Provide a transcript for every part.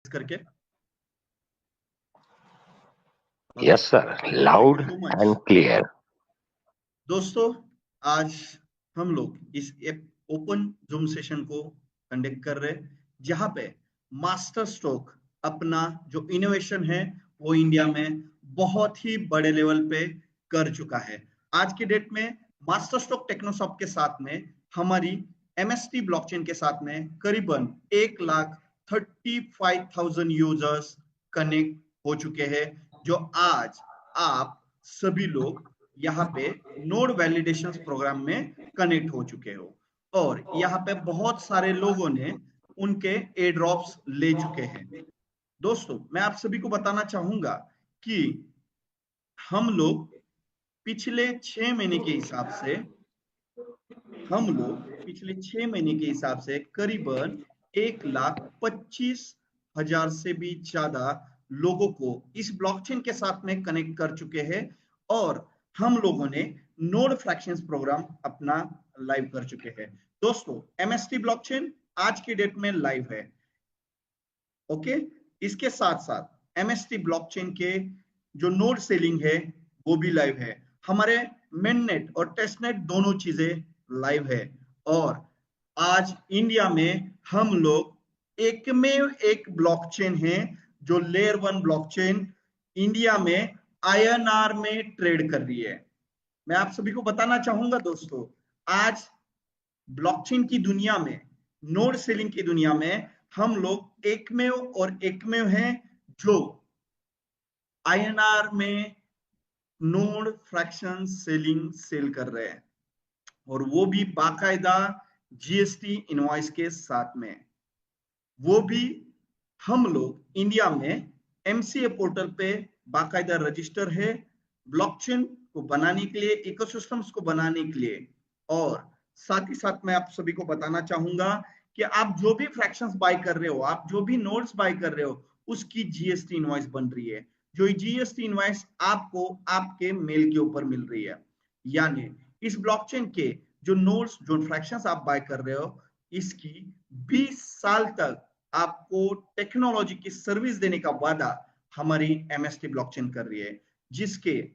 करके। Yes sir, loud and clear. दोस्तों, आज हम लोग इस ओपन जूम सेशन को कंडक्ट कर रहे हैं, जहां पे मास्टर स्ट्रोक अपना जो इनोवेशन है वो इंडिया में बहुत ही बड़े लेवल पे कर चुका है। आज के डेट में मास्टर स्ट्रोक टेक्नोसॉफ्ट के साथ में हमारी MST ब्लॉकचेन के साथ में करीबन 1,35,000 यूजर्स कनेक्ट हो चुके हैं, जो आज आप सभी लोग यहाँ पे नोड वैलिडेशन प्रोग्राम में कनेक्ट हो चुके हो, और यहाँ पे बहुत सारे लोगों ने उनके एयर ड्रॉप्स ले चुके हैं। दोस्तों, मैं आप सभी को बताना चाहूंगा कि हम लोग पिछले 6 महीने के हिसाब से करीबन 1,25,000 से भी ज्यादा लोगों को इस ब्लॉकचेन के साथ में कनेक्ट कर चुके हैं, और हम लोगों ने नोड फ्रैक्शंस प्रोग्राम अपना लाइव कर चुके हैं। दोस्तों, MST ब्लॉकचेन आज की डेट में लाइव है। ओके, इसके साथ साथ MST ब्लॉकचेन के जो नोड सेलिंग है वो भी लाइव है। हमारे मेननेट और टेस्टनेट दोनों चीजें लाइव है, और आज इंडिया में हम लोग एकमेव एक ब्लॉकचेन है जो लेयर 1 ब्लॉकचेन इंडिया में INR में ट्रेड कर रही है। मैं आप सभी को बताना चाहूंगा दोस्तों, आज ब्लॉकचेन की दुनिया में, नोड सेलिंग की दुनिया में हम लोग एकमेव हैं जो INR में नोड फ्रैक्शन सेल कर रहे हैं, और वो भी बाकायदा GST इनवॉइस के साथ में। वो भी हम लोग इंडिया में MCA पोर्टल पे बाकायदा रजिस्टर है ब्लॉकचेन को बनाने के लिए, इकोसिस्टम्स को बनाने के लिए। और साथ ही साथ मैं आप सभी को बताना चाहूंगा कि आप जो भी फ्रैक्शंस बाय कर रहे हो, आप जो भी नोड्स बाय कर रहे हो, उसकी GST इनवॉइस बन रही है, जो GST इनवॉइस आपको आपके मेल के ऊपर मिल रही है। यानी इस ब्लॉकचेन के जो नोड्स, जो फ्रैक्शंस आप बाय कर रहे हो, इसकी 20 साल तक आपको टेक्नोलॉजी की सर्विस देने का वादा हमारी MST ब्लॉकचेन कर रही है, जिसके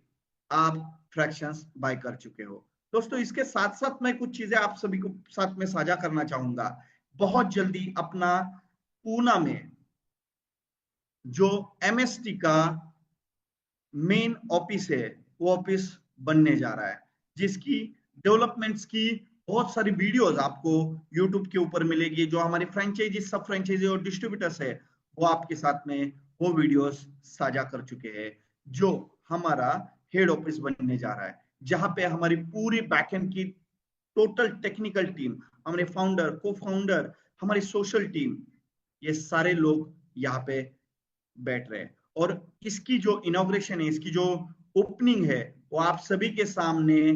आप फ्रैक्शंस बाय कर चुके हो। दोस्तों, इसके साथ साथ मैं कुछ चीजें आप सभी को साथ में साझा करना चाहूंगा। बहुत जल्दी अपना पूना में जो MST का मेन ऑफिस है, वो ऑफिस बनने जा रहा है, जिसकी डेवलपमेंट्स की बहुत सारी वीडियोस आपको यूट्यूब के ऊपर मिलेगी। जो हमारी फ्रेंचाइजी, सब फ्रेंचाइजी और डिस्ट्रीब्यूटर्स है, वो आपके साथ में वो वीडियोस साझा कर चुके हैं। जो हमारा हेड ऑफिस बनने जा रहा है, जहां पे हमारी पूरी बैकएंड की टोटल टेक्निकल टीम, हमारे फाउंडर, को फाउंडर, हमारी सोशल टीम, ये सारे लोग यहाँ पे बैठ रहे हैं। और इसकी जो इनॉग्रेशन है, इसकी जो ओपनिंग है, वो आप सभी के सामने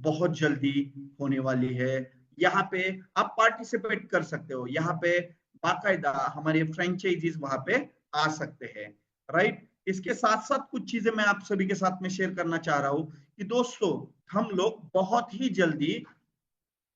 बहुत जल्दी होने वाली है। यहाँ पे आप पार्टिसिपेट कर सकते हो, यहाँ पे बाकायदा हमारे फ्रेंचाइजीज वहां पे आ सकते हैं, राइट। इसके साथ साथ कुछ चीजें मैं आप सभी के साथ में शेयर करना चाह रहा हूं कि दोस्तों, हम लोग बहुत ही जल्दी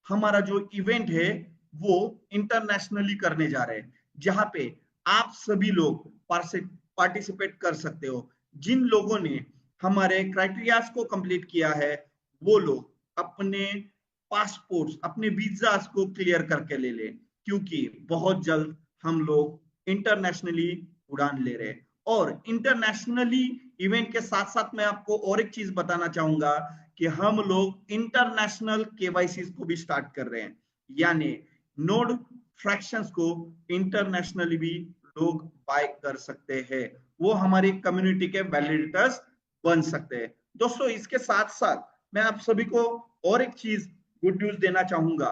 हमारा जो इवेंट है वो इंटरनेशनली करने जा रहे हैं, जहां पे आप सभी लोग पार्टिसिपेट कर सकते हो। जिन लोगों ने हमारे क्राइटेरियाज को कंप्लीट किया है, वो लोग अपने पासपोर्ट्स, अपने वीजास को क्लियर करके ले लें, क्योंकि बहुत जल्द हम लोग इंटरनेशनली उड़ान ले रहे हैं। और इंटरनेशनली इवेंट के साथ साथ मैं आपको और एक चीज बताना चाहूंगा कि हम लोग इंटरनेशनल केवाईसी को भी स्टार्ट कर रहे हैं, यानी नोड फ्रैक्शंस को इंटरनेशनली भी लोग बाय कर सकते हैं, वो हमारी कम्युनिटी के वैलिडेटर्स बन सकते हैं। दोस्तों, इसके साथ साथ मैं आप सभी को और एक चीज गुड न्यूज देना चाहूंगा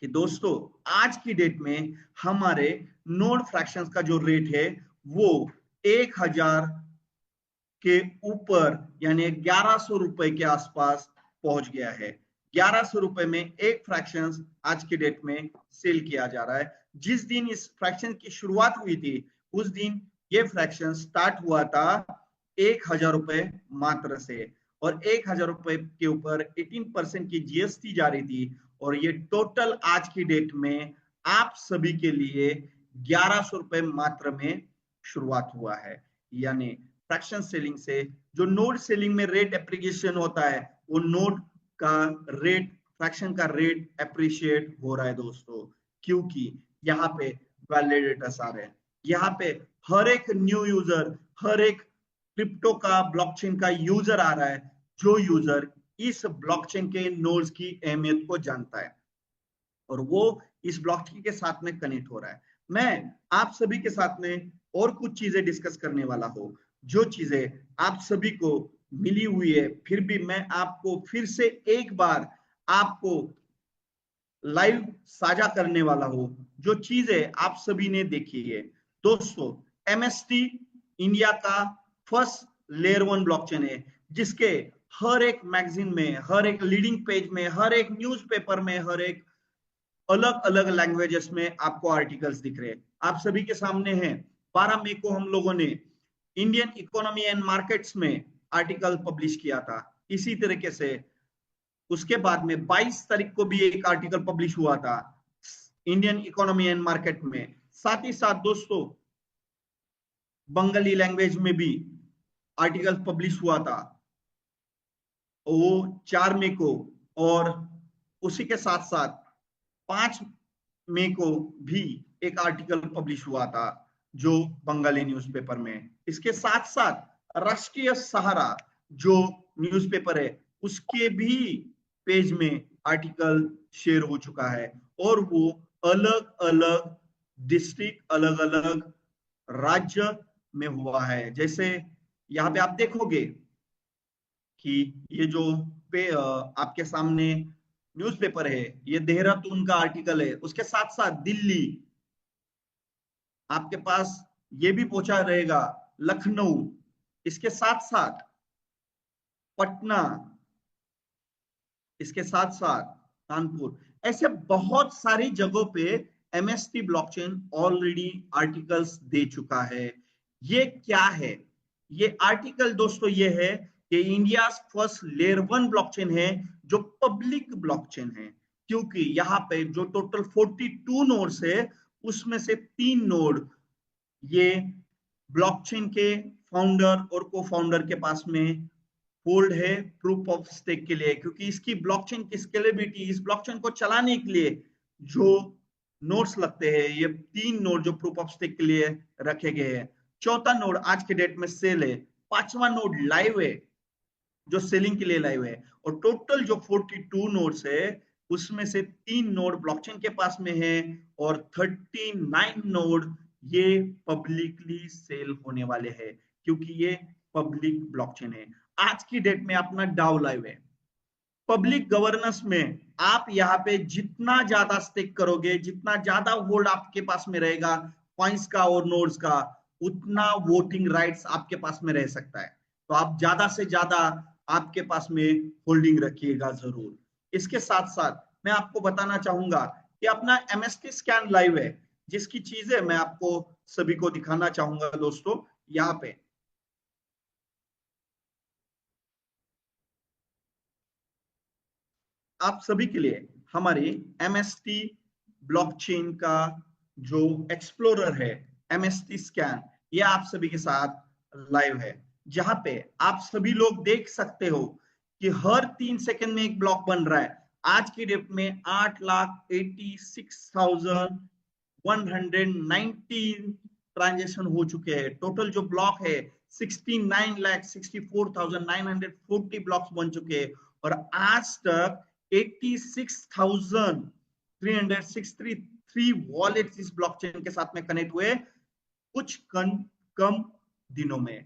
कि दोस्तों, आज की डेट में हमारे नोड फ्रैक्शंस का जो रेट है वो 1,000 के ऊपर, यानी 1,100 रुपए के आसपास पहुंच गया है। 1,100 रुपए में एक फ्रैक्शन आज की डेट में सेल किया जा रहा है। जिस दिन इस फ्रैक्शन की शुरुआत हुई थी, उस दिन ये फ्रैक्शन स्टार्ट हुआ था 1,000 रुपए मात्र से, और 1,000 रुपए के ऊपर 18% की GST जा रही थी, और ये टोटल आज की डेट में आप सभी के लिए ₹1100 मात्र में शुरुआत हुआ है। यानी फ्रैक्शन सेलिंग से जो नोड सेलिंग में रेट एप्रिसिएशन होता है, वो नोड का रेट, फ्रैक्शन का रेट एप्रिशिएट हो रहा है दोस्तों, क्योंकि यहाँ पे वैलिडेटर्स आ रहे हैं। यहाँ पे हर एक न्यू यूजर, हर एक क्रिप्टो का, ब्लॉकचेन का यूजर आ रहा है, जो यूजर इस ब्लॉकचेन के नोड्स की अहमियत को जानता है और वो इस ब्लॉकचेन के साथ में कनेक्ट हो रहा है। मैं आप सभी के साथ में और कुछ चीजें डिस्कस करने वाला हूं, जो चीजें आप सभी को मिली हुई है, फिर भी मैं आपको फिर से एक बार आपको लाइव साझा करने वाला हूं, जो चीजें आप सभी ने देखी है। दोस्तों, एमएसटी इंडिया का फर्स्ट लेयर 1 ब्लॉकचेन है, जिसके हर एक मैगजीन में, हर एक लीडिंग पेज में, हर एक न्यूज़पेपर में, हर एक अलग अलग लैंग्वेजेस में आपको आर्टिकल्स दिख रहे हैं। आप सभी के सामने हैं, 12 मई को हम लोगों ने इंडियन इकोनॉमी एंड मार्केट्स में आर्टिकल पब्लिश किया था। इसी तरीके से उसके बाद में 22 तारीख को भी एक आर्टिकल पब्लिश हुआ था इंडियन इकोनॉमी एंड मार्केट में। साथ ही साथ दोस्तों, बंगाली लैंग्वेज में भी आर्टिकल पब्लिश हुआ था, वो 4 मई को। और उसी के साथ साथ 5 मई को भी एक आर्टिकल पब्लिश हुआ था, जो बंगाली न्यूज़पेपर में। इसके साथ साथ राष्ट्रीय सहारा जो न्यूज़पेपर है, उसके भी पेज में आर्टिकल शेयर हो चुका है, और वो अलग अलग डिस्ट्रिक्ट, अलग अलग राज्य में हुआ है। जैसे यहाँ पे आप देखोगे कि ये जो आपके सामने न्यूज़पेपर है, ये देहरादून का आर्टिकल है। उसके साथ साथ दिल्ली आपके पास ये भी पहुंचा रहेगा, लखनऊ, इसके साथ साथ पटना, इसके साथ साथ कानपुर, ऐसे बहुत सारी जगहों पे एमएसटी ब्लॉकचेन ऑलरेडी आर्टिकल्स दे चुका है। ये क्या है? ये आर्टिकल दोस्तों ये है कि इंडिया फर्स्ट लेयर 1 ब्लॉकचेन है, जो पब्लिक ब्लॉकचेन है, क्योंकि यहाँ पे जो टोटल 42 नोड्स है, उसमें से 3 नोड ये ब्लॉकचेन के फाउंडर और को फाउंडर के पास में होल्ड है प्रूफ ऑफ स्टेक के लिए, क्योंकि इसकी ब्लॉकचेन की स्केलेबिलिटी, इस ब्लॉकचेन को चलाने के लिए जो नोड्स लगते हैं, ये 3 नोड जो प्रूफ ऑफ स्टेक के लिए रखे गए हैं। चौथा नोड आज के डेट में सेल है, 5वां नोड लाइव है, जो सेलिंग के लिए लाइव है। और टोटल जो 42 नोड्स है, उसमें से 3 नोड ब्लॉकचेन के पास में है, और 39 नोड ये पब्लिकली सेल होने वाले हैं, क्योंकि ये पब्लिक ब्लॉकचेन है। आज की डेट में अपना डाउ लाइव है। पब्लिक गवर्नेंस में आप यहाँ पे जितना ज्यादा स्टेक करोगे, जितना ज्यादा होल्ड आपके पास में रहेगा कॉइन्स का और नोड्स का, उतना वोटिंग राइट्स आपके पास में रह सकता है। तो आप ज्यादा से ज्यादा आपके पास में होल्डिंग रखिएगा जरूर। इसके साथ साथ मैं आपको बताना चाहूंगा कि अपना एमएसटी स्कैन लाइव है, जिसकी चीजें मैं आपको सभी को दिखाना चाहूंगा दोस्तों। यहाँ पे आप सभी के लिए हमारे एमएसटी ब्लॉकचेन का जो एक्सप्लोरर है, एमएसटी स्कैन, ये आप सभी के साथ लाइव है, जहां पे आप सभी लोग देख सकते हो कि हर 3 सेकंड में एक ब्लॉक बन रहा है। आज की डेट में 8,86,119 ट्रांजेक्शन हो चुके हैं। टोटल जो ब्लॉक है 69,64,940 ब्लॉक्स बन चुके हैं, और आज तक 86,363 वॉलेट्स इस ब्लॉकचेन के साथ में कनेक्ट हुए कुछ कम दिनों में।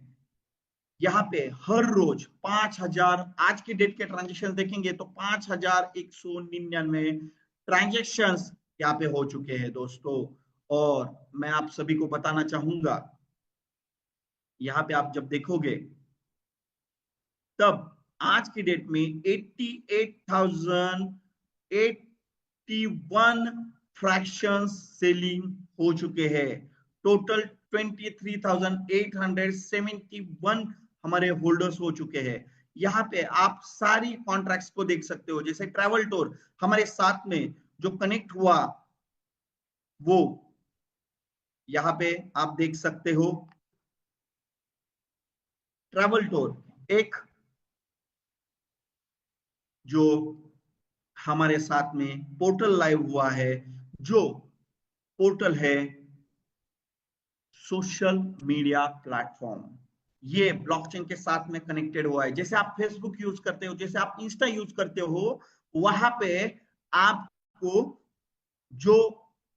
यहाँ पे हर रोज 5,000, आज की डेट के ट्रांजेक्शन देखेंगे तो 5,199 ट्रांजेक्शन यहाँ पे हो चुके हैं दोस्तों। और मैं आप सभी को बताना चाहूंगा, यहाँ पे आप जब देखोगे तब आज की डेट में 88,081 फ्रैक्शन सेलिंग हो चुके हैं। टोटल 23,871 हमारे होल्डर्स हो चुके हैं। यहाँ पे आप सारी कॉन्ट्रैक्ट्स को देख सकते हो। जैसे ट्रैवल टूर हमारे साथ में जो कनेक्ट हुआ, वो यहाँ पे आप देख सकते हो ट्रैवल टूर, एक जो हमारे साथ में पोर्टल लाइव हुआ है, जो पोर्टल है सोशल मीडिया प्लेटफॉर्म। ये ब्लॉकचेन के साथ में कनेक्टेड हुआ है। जैसे आप फेसबुक यूज करते हो, जैसे आप इंस्टा यूज करते हो, वहां पे आपको जो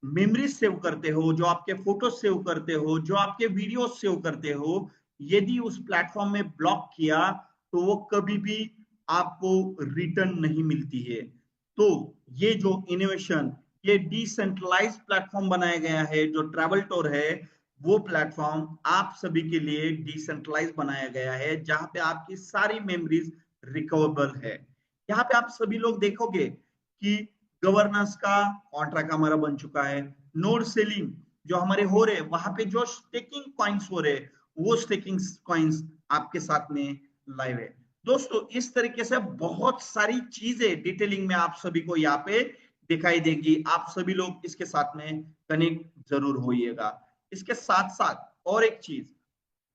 मेमोरी सेव करते हो, जो आपके फोटो सेव करते हो, जो आपके वीडियो सेव करते हो, यदि उस प्लेटफॉर्म में ब्लॉक किया तो वो कभी भी आपको रिटर्न नहीं मिलती है। तो ये जो इनोवेशन, ये डिसेंट्रलाइज प्लेटफॉर्म बनाया गया है, जो ट्रैवल टूर है, वो प्लेटफॉर्म आप सभी के लिए डिसेंट्रलाइज बनाया गया है, जहां पे आपकी सारी मेमोरीज रिकवरेबल है। यहाँ पे आप सभी लोग देखोगे कि गवर्नेंस का कॉन्ट्रैक्ट हमारा बन चुका है। नोड सेलिंग जो हमारे हो रहे, वहां पे जो स्टेकिंग कॉइन्स हो रहे, वो स्टेकिंग कॉइन्स आपके साथ में लाइव है। दोस्तों इस तरीके से बहुत सारी चीजें डिटेलिंग में आप सभी को यहाँ पे दिखाई देगी। आप सभी लोग इसके साथ में कनेक्ट जरूर होइएगा। इसके साथ साथ और एक चीज,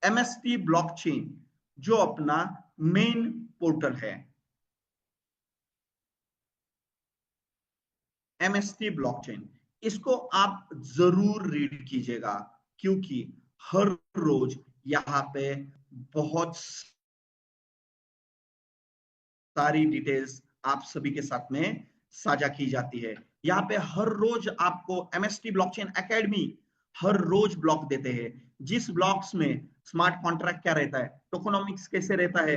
एमएसटी ब्लॉकचेन जो अपना मेन पोर्टल है, एमएसटी ब्लॉकचेन, इसको आप जरूर रीड कीजिएगा, क्योंकि हर रोज यहाँ पे बहुत सारी डिटेल्स आप सभी के साथ में साझा की जाती है। यहाँ पे हर रोज आपको एमएसटी ब्लॉकचेन एकेडमी हर रोज ब्लॉक देते हैं। जिस ब्लॉक्स में स्मार्ट कॉन्ट्रैक्ट क्या रहता है, टोकोनॉमिक्स कैसे रहता है,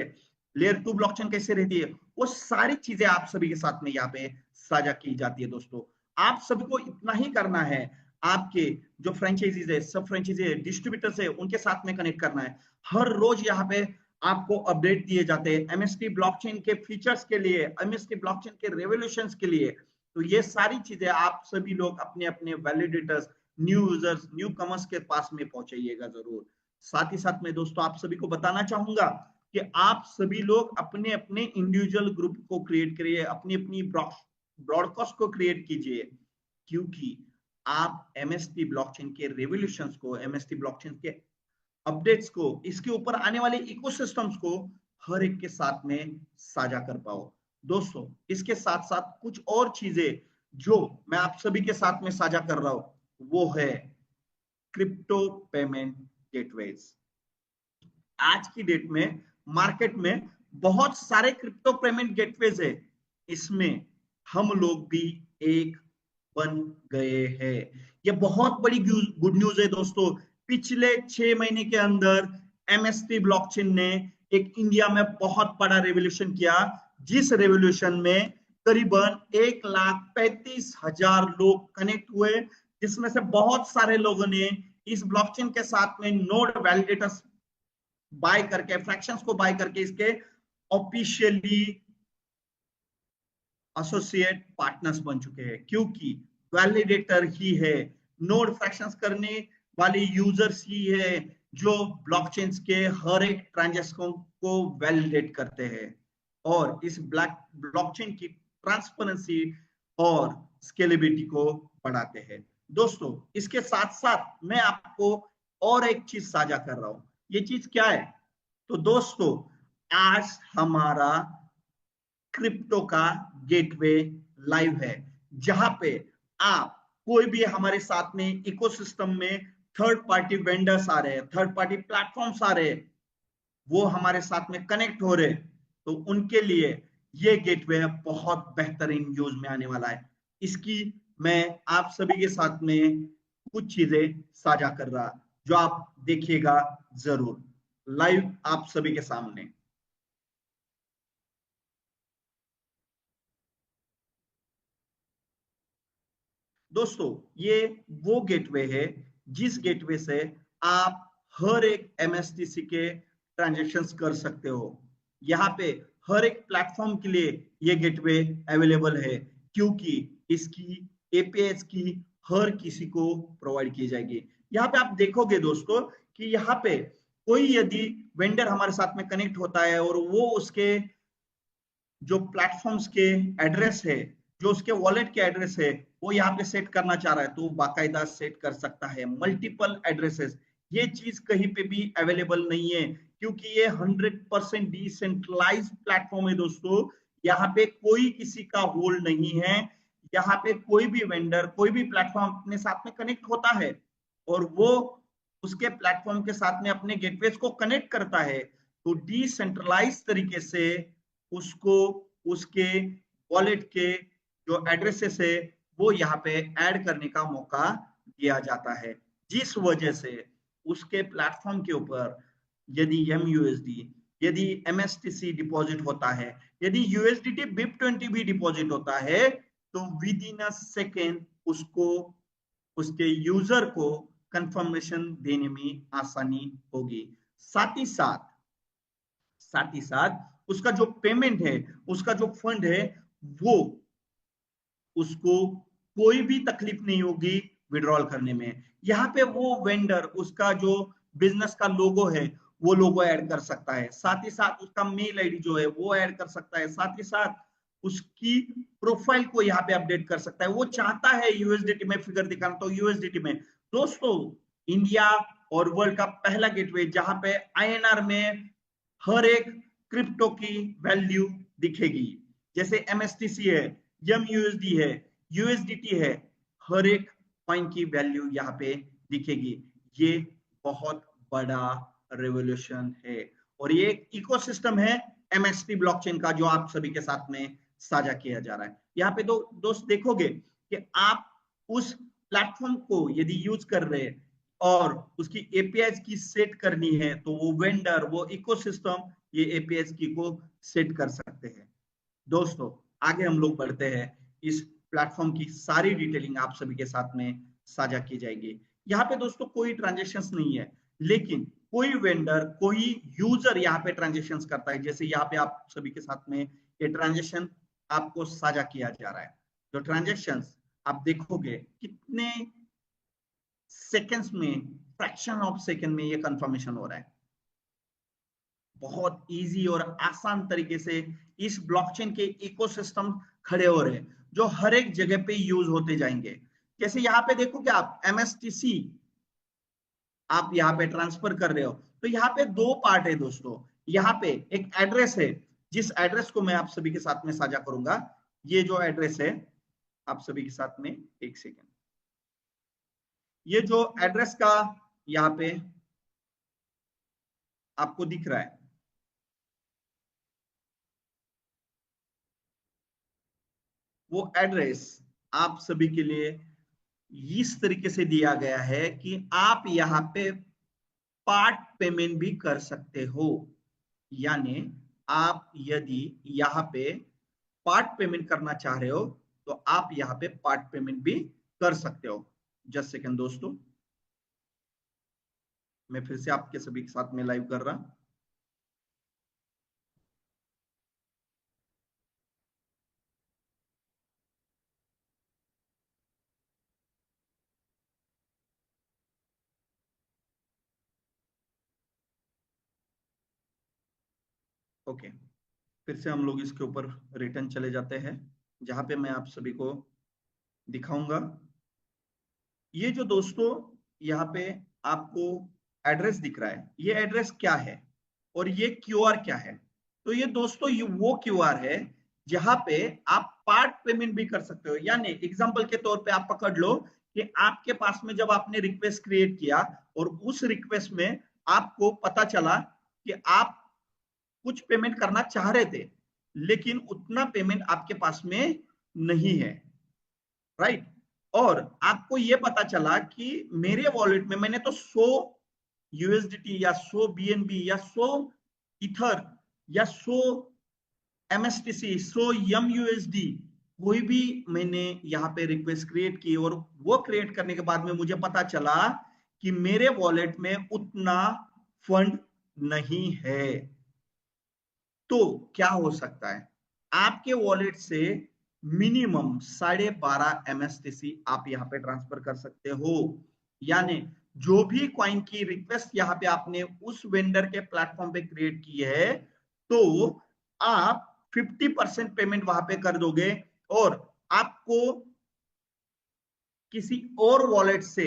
लेयर 2 ब्लॉकचेन कैसे रहती है, वो सारी चीजें आप सभी के साथ में यहाँ पे साझा की जाती है। दोस्तों आप सभी को इतना ही करना है, आपके जो फ्रेंचाइजीज है, सब फ्रेंचाइजी है, डिस्ट्रीब्यूटर्स है, उनके साथ में कनेक्ट करना है। हर रोज यहाँ पे आपको अपडेट दिए जाते हैं एमएसटी ब्लॉकचेन के फीचर्स के लिए, एमएसटी ब्लॉकचेन के रेवोल्यूशंस के लिए। तो ये सारी चीजें आप सभी लोग अपने अपने validators, new users, new commerce के पास में पहुंचाइएगा जरूर। साथ ही साथ में दोस्तों आप सभी को बताना चाहूंगा कि आप सभी लोग अपने अपने इंडिविजुअल ग्रुप को क्रिएट करिए, अपनी अपनी ब्रॉडकास्ट को क्रिएट कीजिए, क्योंकि आप एमएसटी ब्लॉकचेन के रेवोल्यूशंस को, एमएसटी ब्लॉकचेन के अपडेट्स को, इसके ऊपर आने वाले इकोसिस्टम्स को हर एक के साथ में साझा कर पाओ। दोस्तों इसके साथ साथ कुछ और चीजें जो मैं आप सभी के साथ में साझा कर रहा हूं, वो है क्रिप्टो पेमेंट गेटवेज। आज की डेट में मार्केट में बहुत सारे क्रिप्टो पेमेंट गेटवेज है, इसमें हम लोग भी एक बन गए हैं। ये बहुत बड़ी गुड न्यूज है दोस्तों। पिछले 6 महीने के अंदर एमएसटी ब्लॉकचेन ने एक इंडिया में बहुत बड़ा रेवोल्यूशन किया, जिस रेवोल्यूशन में करीबन 1,35,000 लोग कनेक्ट हुए, जिसमें से बहुत सारे लोगों ने इस ब्लॉकचेन के साथ में नोड वैलिडेटर्स बाय करके, फ्रैक्शंस को बाय करके इसके ऑफिशियली एसोसिएट पार्टनर्स बन चुके हैं, क्योंकि वैलिडेटर ही है, नोड फ्रैक्शंस करने वाले यूजर्स ही है, जो ब्लॉकचेन्स के हर एक ट्रांजैक्शन को वैलिडेट करते हैं और इस ब्लॉकचेन की ट्रांसपेरेंसी और स्केलेबिलिटी को बढ़ाते हैं। दोस्तों इसके साथ साथ मैं आपको और एक चीज साझा कर रहा हूं। ये चीज क्या है? तो दोस्तों आज हमारा क्रिप्टो का गेटवे लाइव है, जहां पे आप कोई भी हमारे साथ में इकोसिस्टम में थर्ड पार्टी वेंडर्स आ रहे हैं, थर्ड पार्टी प्लेटफॉर्म्स आ रहे हैं, वो हमारे साथ में कनेक्ट हो रहे, तो उनके लिए ये गेटवे बहुत बेहतरीन यूज में आने वाला है। इसकी मैं आप सभी के साथ में कुछ चीजें साझा कर रहा, जो आप देखिएगा जरूर लाइव आप सभी के सामने। दोस्तों ये वो गेटवे है जिस गेटवे से आप हर एक एमएसटीसी के ट्रांजैक्शंस कर सकते हो। यहाँ पे हर एक प्लेटफॉर्म के लिए ये गेटवे अवेलेबल है, क्योंकि इसकी एपीआईज की हर किसी को प्रोवाइड की जाएगी। यहाँ पे आप देखोगे दोस्तों कि यहाँ पे कोई यदि वेंडर हमारे साथ में कनेक्ट होता है और वो उसके जो प्लेटफॉर्म्स के एड्रेस है, जो उसके वॉलेट के एड्रेस है वो यहाँ पे सेट करना चाह रहा है तो बाकायदा सेट कर सकता है मल्टीपल एड्रेसेस। ये चीज कहीं पे भी अवेलेबल नहीं है क्योंकि ये 100% डिसेंट्रलाइज प्लेटफॉर्म है दोस्तों। यहाँ पे कोई किसी का होल्ड नहीं है। यहाँ पे कोई भी वेंडर कोई भी प्लेटफॉर्म अपने साथ में कनेक्ट होता है और वो उसके प्लेटफॉर्म के साथ में अपने गेटवेज को कनेक्ट करता है तो डिसेंट्रलाइज तरीके से उसको उसके वॉलेट के जो एड्रेसेस है वो यहाँ पे ऐड करने का मौका दिया जाता है, जिस वजह से उसके प्लेटफॉर्म के ऊपर यदि MUSD यदि MSTC डिपॉजिट होता है, यदि USDT BIP20 भी डिपॉजिट होता है तो विद इन अ सेकेंड उसको उसके यूजर को कंफर्मेशन देने में आसानी होगी। साथ ही साथ उसका जो पेमेंट है उसका जो फंड है वो उसको कोई भी तकलीफ नहीं होगी विड्रॉल करने में। यहाँ पे वो वेंडर उसका जो बिजनेस का लोगो है वो लोगो ऐड कर सकता है, साथ ही साथ उसका मेल आईडी जो है वो ऐड कर सकता है, साथ ही साथ उसकी प्रोफाइल को यहाँ पे अपडेट कर सकता है। वो चाहता है यूएसडीटी में फिगर दिखाना तो यूएसडीटी में। दोस्तों इंडिया और वर्ल्ड का पहला गेटवे जहां पे INR में हर एक क्रिप्टो की वैल्यू दिखेगी, जैसे MSTC है, MUSD है, USDT है, हर एक कॉइन की वैल्यू यहाँ पे दिखेगी। ये बहुत बड़ा रेवोल्यूशन है और ये एक इकोसिस्टम है MST ब्लॉकचेन का जो आप सभी के साथ में साझा किया जा रहा है। यहाँ पे दोस्त देखोगे कि आप उस प्लेटफॉर्म को यदि यूज कर रहे हैं और उसकी APIs की सेट करनी है तो वो वेंडर वो इकोसिस्टम ये APIs की को सेट कर सकते हैं। दोस्तों आगे हम लोग बढ़ते हैं, इस प्लेटफॉर्म की सारी डिटेलिंग आप सभी के साथ में साझा की जाएगी। यहाँ पे दोस्तों कोई ट्रांजेक्शन्स नहीं है, लेकिन कोई वेंडर कोई यूजर यहाँ पे ट्रांजेक्शन्स करता है। जैसे यहाँ पे आप सभी के साथ में ये ट्रांजेक्शन आपको साझा किया जा रहा है। जो ट्रांजेक्शन्स आप देखोगे कितने सेकेंड्स में, फ्रैक्शन ऑफ सेकेंड में ये कंफर्मेशन हो रहा है। बहुत इजी और आसान तरीके से इस ब्लॉकचेन के इकोसिस्टम खड़े हो रहे हैं जो हर एक जगह पे यूज होते जाएंगे। जैसे यहाँ पे देखो कि आप MSTC आप यहाँ पे ट्रांसफर कर रहे हो तो यहाँ पे दो पार्ट है दोस्तों। यहाँ पे एक एड्रेस है जिस एड्रेस को मैं आप सभी के साथ में साझा करूंगा। ये जो एड्रेस है आप सभी के साथ में, एक सेकेंड, ये जो एड्रेस का यहाँ पे आपको दिख रहा है वो एड्रेस आप सभी के लिए इस तरीके से दिया गया है कि आप यहाँ पे पार्ट पेमेंट भी कर सकते हो। यानी आप यदि यहाँ पे पार्ट पेमेंट करना चाह रहे हो तो आप यहाँ पे पार्ट पेमेंट भी कर सकते हो। जस्ट सेकंड दोस्तों, मैं फिर से आपके सभी के साथ में लाइव कर रहा। ओके, फिर से हम लोग इसके ऊपर रिटर्न चले जाते हैं जहां पे मैं आप सभी को दिखाऊंगा। ये जो दोस्तों यहाँ पे आपको एड्रेस दिख रहा है, ये एड्रेस क्या है और ये QR क्या है? तो ये दोस्तों ये वो QR है जहां पे आप पार्ट पेमेंट भी कर सकते हो। यानी एग्जांपल के तौर पे आप पकड़ लो कि आपके पास में जब आपने रिक्वेस्ट क्रिएट किया और उस रिक्वेस्ट में आपको पता चला कि आप कुछ पेमेंट करना चाह रहे थे लेकिन उतना पेमेंट आपके पास में नहीं है, राइट? और आपको यह पता चला कि मेरे वॉलेट में मैंने तो 100 USDT या 100 BNB या 100 इथर या 100 MSTC 100 MUSD कोई भी मैंने यहाँ पे रिक्वेस्ट क्रिएट की और वो क्रिएट करने के बाद में मुझे पता चला कि मेरे वॉलेट में उतना फंड नहीं है। तो क्या हो सकता है? आपके वॉलेट से मिनिमम 12.5 MSTC आप यहाँ पे ट्रांसफर कर सकते हो। यानी जो भी कॉइन की रिक्वेस्ट यहाँ पे आपने उस वेंडर के प्लेटफॉर्म पे क्रिएट की है तो आप 50% पेमेंट वहां पे कर दोगे और आपको किसी और वॉलेट से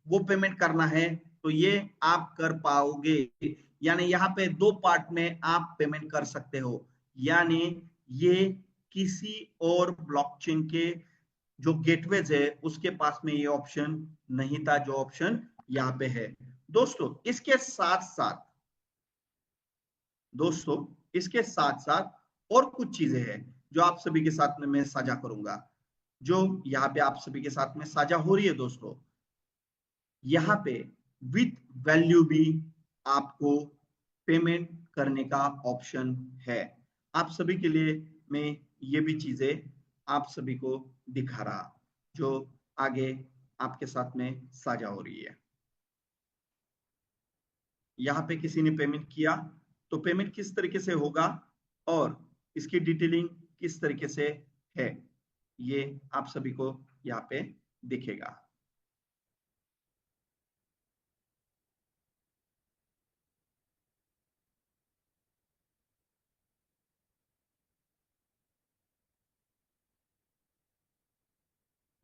वो पेमेंट करना है तो ये आप कर पाओगे। यानी यहाँ पे दो पार्ट में आप पेमेंट कर सकते हो। यानी ये किसी और ब्लॉकचेन के जो गेटवेज है उसके पास में ये ऑप्शन नहीं था, जो ऑप्शन यहाँ पे है। दोस्तों इसके साथ साथ और कुछ चीजें हैं जो आप सभी के साथ में मैं साझा करूंगा, जो यहाँ पे आप सभी के साथ में साझा हो रही है। दोस्तों यहाँ पे विथ वैल्यू भी आपको पेमेंट करने का ऑप्शन है। आप सभी के लिए मैं ये भी चीजें आप सभी को दिखा रहा, जो आगे आपके साथ में साझा हो रही है। यहाँ पे किसी ने पेमेंट किया तो पेमेंट किस तरीके से होगा और इसकी डिटेलिंग किस तरीके से है, ये आप सभी को यहाँ पे दिखेगा।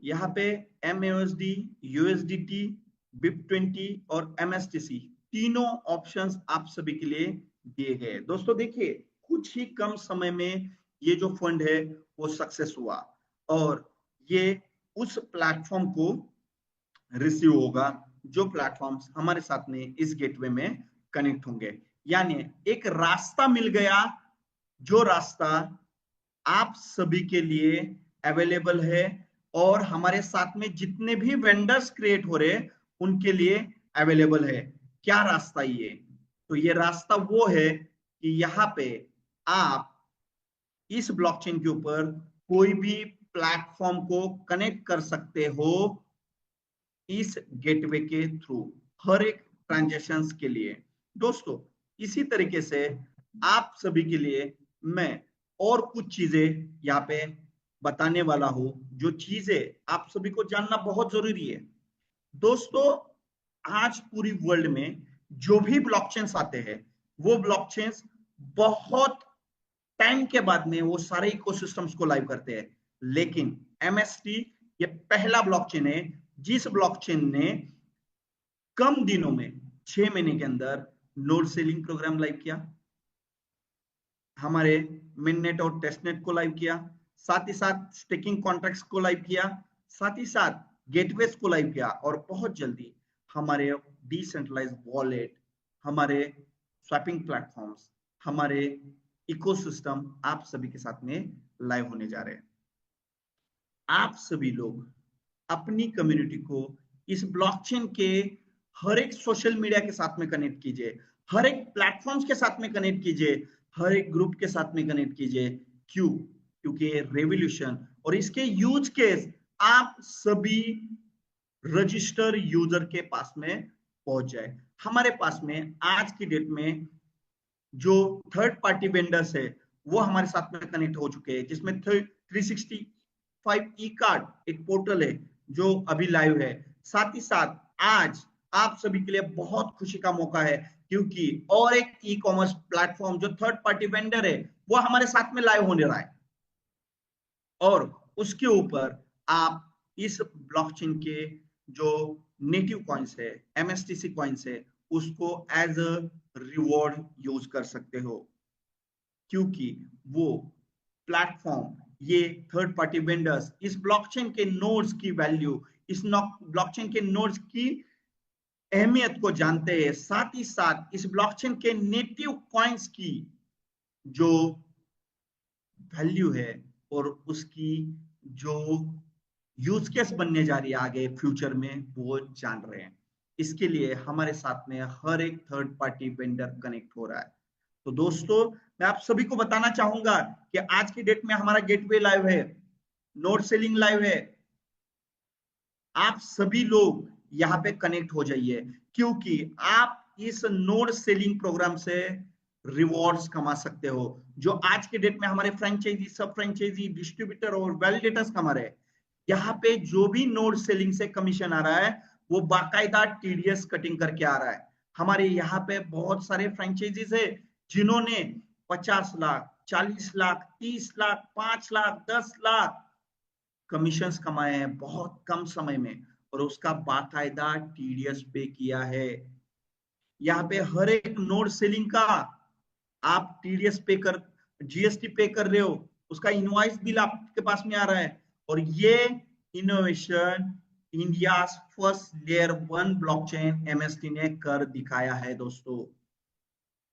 यहाँ पे MAUSD, USDT, BIP20 और MSTC तीनों ऑप्शंस आप सभी के लिए दिए गए। दोस्तों देखिए, कुछ ही कम समय में ये जो फंड है वो सक्सेस हुआ और ये उस प्लेटफॉर्म को रिसीव होगा जो प्लेटफॉर्म्स हमारे साथ में इस गेटवे में कनेक्ट होंगे। यानी एक रास्ता मिल गया, जो रास्ता आप सभी के लिए अवेलेबल है और हमारे साथ में जितने भी वेंडर्स क्रिएट हो रहे उनके लिए अवेलेबल है। क्या रास्ता ये? तो ये रास्ता वो है कि यहाँ पे आप इस ब्लॉकचेन के ऊपर कोई भी प्लेटफॉर्म को कनेक्ट कर सकते हो इस गेटवे के थ्रू हर एक ट्रांजैक्शंस के लिए। दोस्तों इसी तरीके से आप सभी के लिए मैं और कुछ चीजें यहाँ पे बताने वाला हूं, जो चीजें आप सभी को जानना बहुत जरूरी है। दोस्तों आज पूरी वर्ल्ड में जो भी ब्लॉकचेन्स आते हैं वो ब्लॉकचेन्स बहुत टाइम के बाद में वो सारे इकोसिस्टम्स को लाइव करते हैं, लेकिन MST ये पहला ब्लॉकचेन है जिस ब्लॉकचेन ने कम दिनों में 6 महीने के अंदर नोड सेलिंग प्रोग्राम लाइव किया, हमारे मिननेट और टेस्टनेट को लाइव किया, साथ ही साथ स्टेकिंग कॉन्ट्रैक्ट्स को लाइव किया, साथ ही साथ गेटवेज को लाइव किया और बहुत जल्दी हमारे डिसेंट्रलाइज्ड वॉलेट, हमारे स्वैपिंग प्लेटफॉर्म्स, हमारे इकोसिस्टम आप सभी के साथ में लाइव होने जा रहे हैं। आप सभी लोग अपनी कम्युनिटी को इस ब्लॉकचेन के हर एक सोशल मीडिया के साथ में कनेक्ट कीजिए, हर एक प्लेटफॉर्म्स के साथ में कनेक्ट कीजिए, हर एक ग्रुप के साथ में कनेक्ट कीजिए। क्यों? क्योंकि रेवोल्यूशन और इसके यूज केस आप सभी रजिस्टर यूजर के पास में पहुंच जाए। हमारे पास में आज की डेट में जो थर्ड पार्टी वेंडर्स है वो हमारे साथ में कनेक्ट हो चुके हैं, जिसमें 365 ई कार्ड एक पोर्टल है जो अभी लाइव है। साथ ही साथ आज आप सभी के लिए बहुत खुशी का मौका है क्योंकि और एक ई कॉमर्स प्लेटफॉर्म जो थर्ड पार्टी वेंडर है वो हमारे साथ में लाइव होने रहा है और उसके ऊपर आप इस ब्लॉकचेन के जो नेटिव कॉइन्स है, MSTC कॉइन्स है, उसको एज अ रिवॉर्ड यूज कर सकते हो, क्योंकि वो प्लेटफॉर्म, ये थर्ड पार्टी वेंडर्स इस ब्लॉकचेन के नोड्स की वैल्यू, इस ब्लॉकचेन के नोड्स की अहमियत को जानते हैं। साथ ही साथ इस ब्लॉकचेन के नेटिव कॉइन्स की जो वैल्यू है और उसकी जो यूज केस बनने जा रही है आगे फ्यूचर में, वो जान रहे हैं। इसके लिए हमारे साथ में हर एक थर्ड पार्टी वेंडर कनेक्ट हो रहा है। तो दोस्तों मैं आप सभी को बताना चाहूंगा कि आज की डेट में हमारा गेटवे लाइव है, नोड सेलिंग लाइव है। आप सभी लोग यहाँ पे कनेक्ट हो जाइए क्योंकि आप इस नोड सेलिंग प्रोग्राम से रिवॉर्ड्स कमा सकते हो, जो आज के डेट में हमारे फ्रेंचाइजी, सब फ्रेंचाइजी, डिस्ट्रीब्यूटर और वैलिडेटर्स कमा रहे हैं। यहाँ पे जो भी नोड सेलिंग से कमीशन आ रहा है वो बाकायदा TDS कटिंग करके आ रहा है। हमारे यहाँ पे बहुत सारे फ्रेंचाइजीज है जिन्होंने 50 लाख, 40 लाख, 30 लाख, 5 लाख, 10 लाख कमीशंस कमाए हैं बहुत कम समय में, और उसका बाकायदा टीडीएस पे किया है। यहाँ पे हर एक नोड सेलिंग का आप टीडीएस पे कर, जीएसटी पे कर रहे हो, उसका इनवॉइस बिल आपके पास में आ रहा है। और ये innovation India first layer 1 blockchain MST ने कर दिखाया है दोस्तों।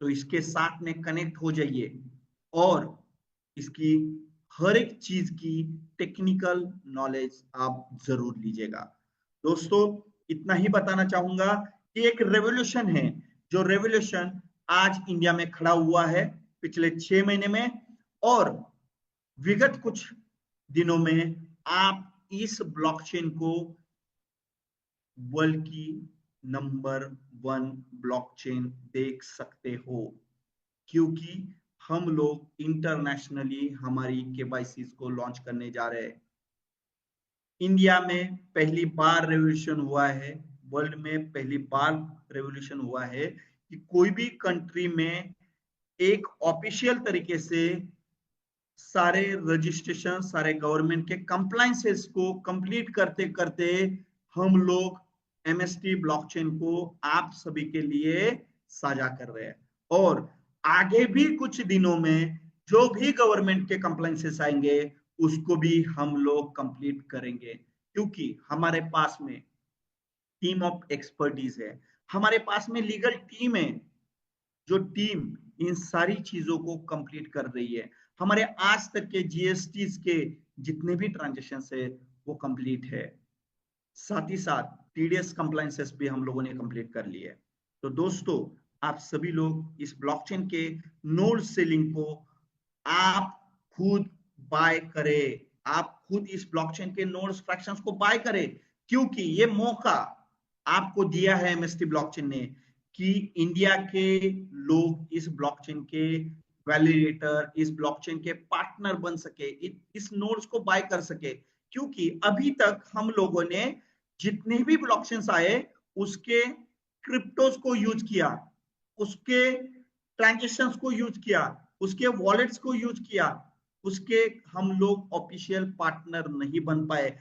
तो इसके साथ में कनेक्ट हो जाइए और इसकी हर एक चीज की टेक्निकल नॉलेज आप जरूर लीजिएगा। दोस्तों इतना ही बताना चाहूंगा कि एक रेवोल्यूशन है, जो रेवोल्यूशन आज इंडिया में खड़ा हुआ है पिछले 6 महीने में, और विगत कुछ दिनों में आप इस ब्लॉकचेन को वर्ल्ड की नंबर 1 ब्लॉकचेन देख सकते हो, क्योंकि हम लोग इंटरनेशनली हमारी केवाईसी को लॉन्च करने जा रहे हैं। इंडिया में पहली बार रेवोल्यूशन हुआ है, वर्ल्ड में पहली बार रेवोल्यूशन हुआ है कि कोई भी कंट्री में एक ऑफिशियल तरीके से सारे रजिस्ट्रेशन, सारे गवर्नमेंट के कंप्लायंसेस को कंप्लीट करते करते हम लोग एमएसटी ब्लॉकचेन को आप सभी के लिए साझा कर रहे हैं। और आगे भी कुछ दिनों में जो भी गवर्नमेंट के कंप्लायंसेस आएंगे उसको भी हम लोग कंप्लीट करेंगे, क्योंकि हमारे पास में टीम ऑफ एक्सपर्टीज है, हमारे पास में लीगल टीम है, जो टीम इन सारी चीजों को कंप्लीट कर रही है। हमारे आज तक के जीएसटी के जितने भी ट्रांजेक्शन है वो कंप्लीट है, साथ ही साथ टीडीएस कंप्लायंसेस भी हम लोगों ने कंप्लीट कर ली है। तो दोस्तों आप सभी लोग इस ब्लॉकचेन के नोड सेलिंग को आप खुद बाय करें, आप खुद इस ब्लॉकचेन के नोड्स फ्रैक्शंस को बाय करें, क्योंकि ये मौका आपको दिया है एमएसटी ब्लॉकचेन ने कि इंडिया के लोग इस ब्लॉकचेन के वैलिडेटर, इस ब्लॉकचेन के पार्टनर बन सके, इस नोड्स को बाय कर सके। क्योंकि अभी तक हम लोगों ने जितने भी ब्लॉकचेन्स आए उसके क्रिप्टोस को यूज किया, उसके ट्रांजेक्शंस को यूज किया, उसके वॉलेट्स को यूज किया, उसके हम लोग ऑफिशियल पार्टनर नहीं बन पाए,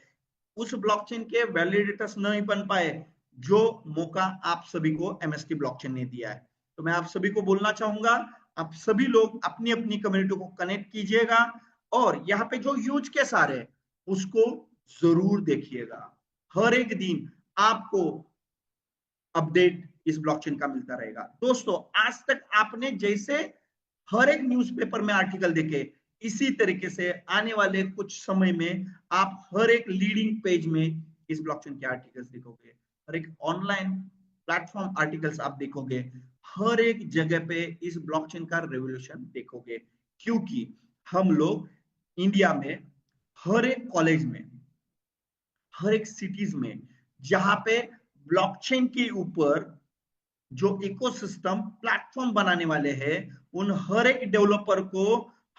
उस ब्लॉकचेन के वैलिडेटर्स नहीं बन पाए, जो मौका आप सभी को एमएसटी ब्लॉकचेन ने दिया है। तो मैं आप सभी को बोलना चाहूंगा, आप सभी लोग अपनी अपनी कम्युनिटी को कनेक्ट कीजिएगा और यहाँ पे जो यूज केस आ रहे हैं उसको जरूर देखिएगा। हर एक दिन आपको अपडेट इस ब्लॉकचेन का मिलता रहेगा। दोस्तों आज तक आपने जैसे हर एक न्यूज़पेपर में आर्टिकल देखे, इसी तरीके से आने वाले कुछ समय में आप हर एक लीडिंग पेज में इस ब्लॉकचेन के आर्टिकल्स देखोगे, हर एक ऑनलाइन प्लेटफॉर्म आर्टिकल्स आप देखोगे, हर एक जगह पे इस ब्लॉकचेन का रेवोल्यूशन देखोगे। क्योंकि हम लोग इंडिया में हर एक कॉलेज में, हर एक सिटीज में जहां पे ब्लॉकचेन के ऊपर जो इकोसिस्टम प्लेटफॉर्म बनाने वाले हैं, उन हर एक डेवलपर को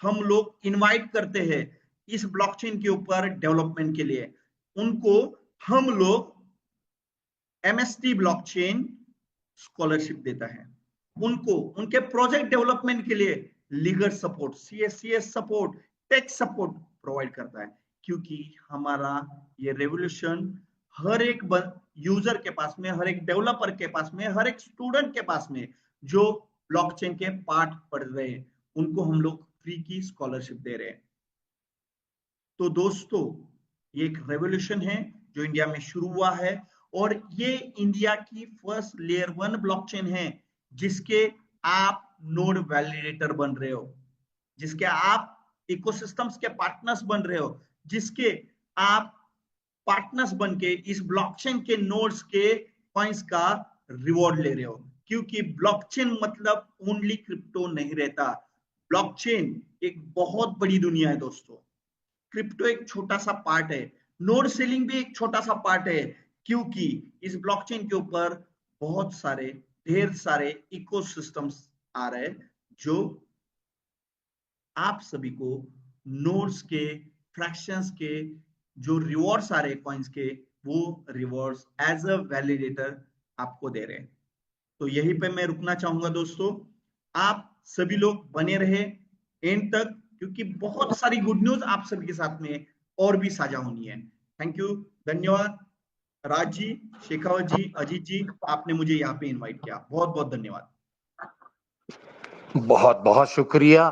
हम लोग इनवाइट करते हैं इस ब्लॉकचेन के ऊपर डेवलपमेंट के लिए। उनको हम लोग एमएसटी ब्लॉकचेन स्कॉलरशिप देता है, उनको उनके प्रोजेक्ट डेवलपमेंट के लिए legal support, CS support, tech support provide करता है। क्योंकि हमारा ये रेवोल्यूशन हर एक यूजर के पास में, हर एक डेवलपर के पास में, हर एक स्टूडेंट के पास में जो ब्लॉकचेन के पार्ट पढ़ रहे हैं, उनको हम लोग फ्री की स्कॉलरशिप दे रहे हैं। तो दोस्तों ये एक रेवोल्यूशन है जो इंडिया में शुरू हुआ है, और ये इंडिया की फर्स्ट लेयर 1 ब्लॉकचेन है जिसके आप नोड वैलिडेटर बन रहे हो, जिसके आप इकोसिस्टम्स के पार्टनर्स बन रहे हो, जिसके आप पार्टनर्स बन के इस ब्लॉकचेन के नोड्स के कॉइंस का रिवॉर्ड ले रहे हो। क्योंकि ब्लॉकचेन मतलब ओनली क्रिप्टो नहीं रहता, ब्लॉकचेन एक बहुत बड़ी दुनिया है दोस्तों। क्रिप्टो एक छोटा सा पार्ट है, नोड सेलिंग भी एक छोटा सा पार्ट है, क्योंकि इस ब्लॉकचेन के ऊपर बहुत सारे, ढेर सारे इकोसिस्टम्स आ रहे हैं जो आप सभी को नोड्स के, फ्रैक्शंस के जो रिवॉर्ड्स आ रहे कॉइंस के, वो रिवॉर्ड्स एज अ वैलिडेटर आपको दे रहे हैं। तो यहीं पे मैं रुकना चाहूंगा दोस्तों, आप सभी लोग बने रहे एंड तक, क्योंकि बहुत सारी गुड न्यूज आप सभी के साथ में और भी साझा होनी है। थैंक यू, धन्यवाद। राज जी, शेखावत जी, अजीत जी, आपने मुझे यहाँ पे इनवाइट किया, बहुत बहुत धन्यवाद। बहुत बहुत शुक्रिया।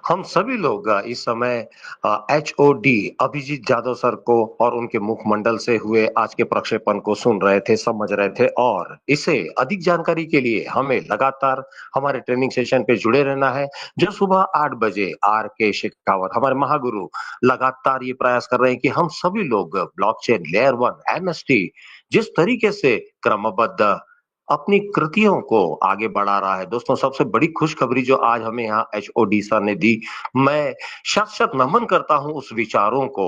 हम सभी लोग इस समय HOD अभिजीत जादव सर को और उनके मुखमंडल से हुए आज के प्रक्षेपण को सुन रहे थे, समझ रहे थे, और इसे अधिक जानकारी के लिए हमें लगातार हमारे ट्रेनिंग सेशन पे जुड़े रहना है। जो सुबह 8 बजे RK शेखावत हमारे महागुरु लगातार ये प्रयास कर रहे हैं कि हम सभी लोग ब्लॉकचेन लेयर 1 MST जिस तरीके से क्रमबद्ध अपनी कृतियों को आगे बढ़ा रहा है। दोस्तों, सबसे बड़ी खुशखबरी जो आज हमें यहाँ HOD सर ने दी, मैं शत शत नमन करता हूँ उस विचारों को,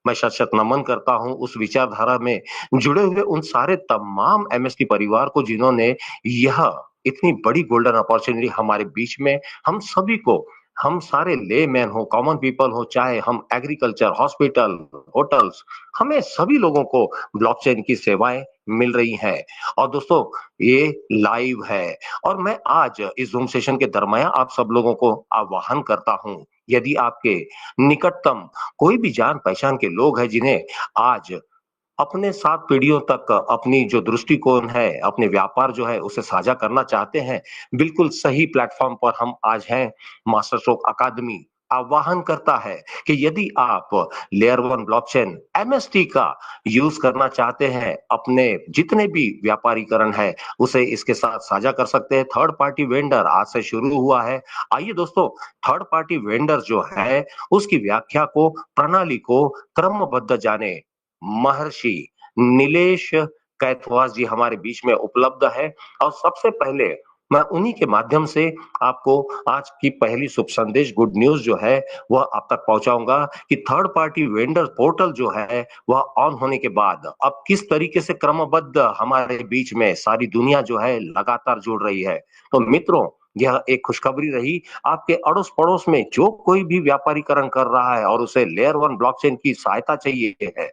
मैं शत शत नमन करता हूँ उस विचारधारा में जुड़े हुए उन सारे तमाम MST परिवार को जिन्होंने यह इतनी बड़ी गोल्डन अपॉर्चुनिटी हमारे बीच में हम सभी को, हम सारे लेमैन हो, कॉमन पीपल हो, चाहे हम एग्रीकल्चर, हॉस्पिटल, होटल्स, हमें सभी लोगों को ब्लॉकचेन की सेवाएं मिल रही हैं। और दोस्तों, ये लाइव है और मैं आज इस जूम सेशन के दरमियान आप सब लोगों को आह्वान करता हूं, यदि आपके निकटतम कोई भी जान पहचान के लोग हैं जिन्हें आज अपने 7 पीढ़ियों तक अपनी जो दृष्टिकोण है, अपने व्यापार जो है उसे साझा करना चाहते हैं, बिल्कुल सही प्लेटफॉर्म पर हम आज हैं। मास्टर स्ट्रोक अकादमी आह्वान करता है कि यदि आप लेयर 1 ब्लॉकचेन MST का यूज करना चाहते हैं, अपने जितने भी व्यापारीकरण है उसे इसके साथ साझा कर सकते हैं। थर्ड पार्टी वेंडर आज से शुरू हुआ है। आइए दोस्तों, थर्ड पार्टी वेंडर जो है उसकी व्याख्या को, प्रणाली को क्रमबद्ध जाने। महर्षि नीलेश कैथवास जी हमारे बीच में उपलब्ध है और सबसे पहले मैं उन्हीं के माध्यम से आपको आज की पहली शुभ संदेश, गुड न्यूज जो है वह आप तक पहुंचाऊंगा कि थर्ड पार्टी वेंडर पोर्टल जो है वह ऑन होने के बाद अब किस तरीके से क्रमबद्ध हमारे बीच में सारी दुनिया जो है लगातार जुड़ रही है। तो मित्रों, यह एक खुशखबरी रही। आपके अड़ोस पड़ोस में जो कोई भी व्यापारीकरण कर रहा है और उसे लेयर 1 ब्लॉकचेन की सहायता चाहिए है,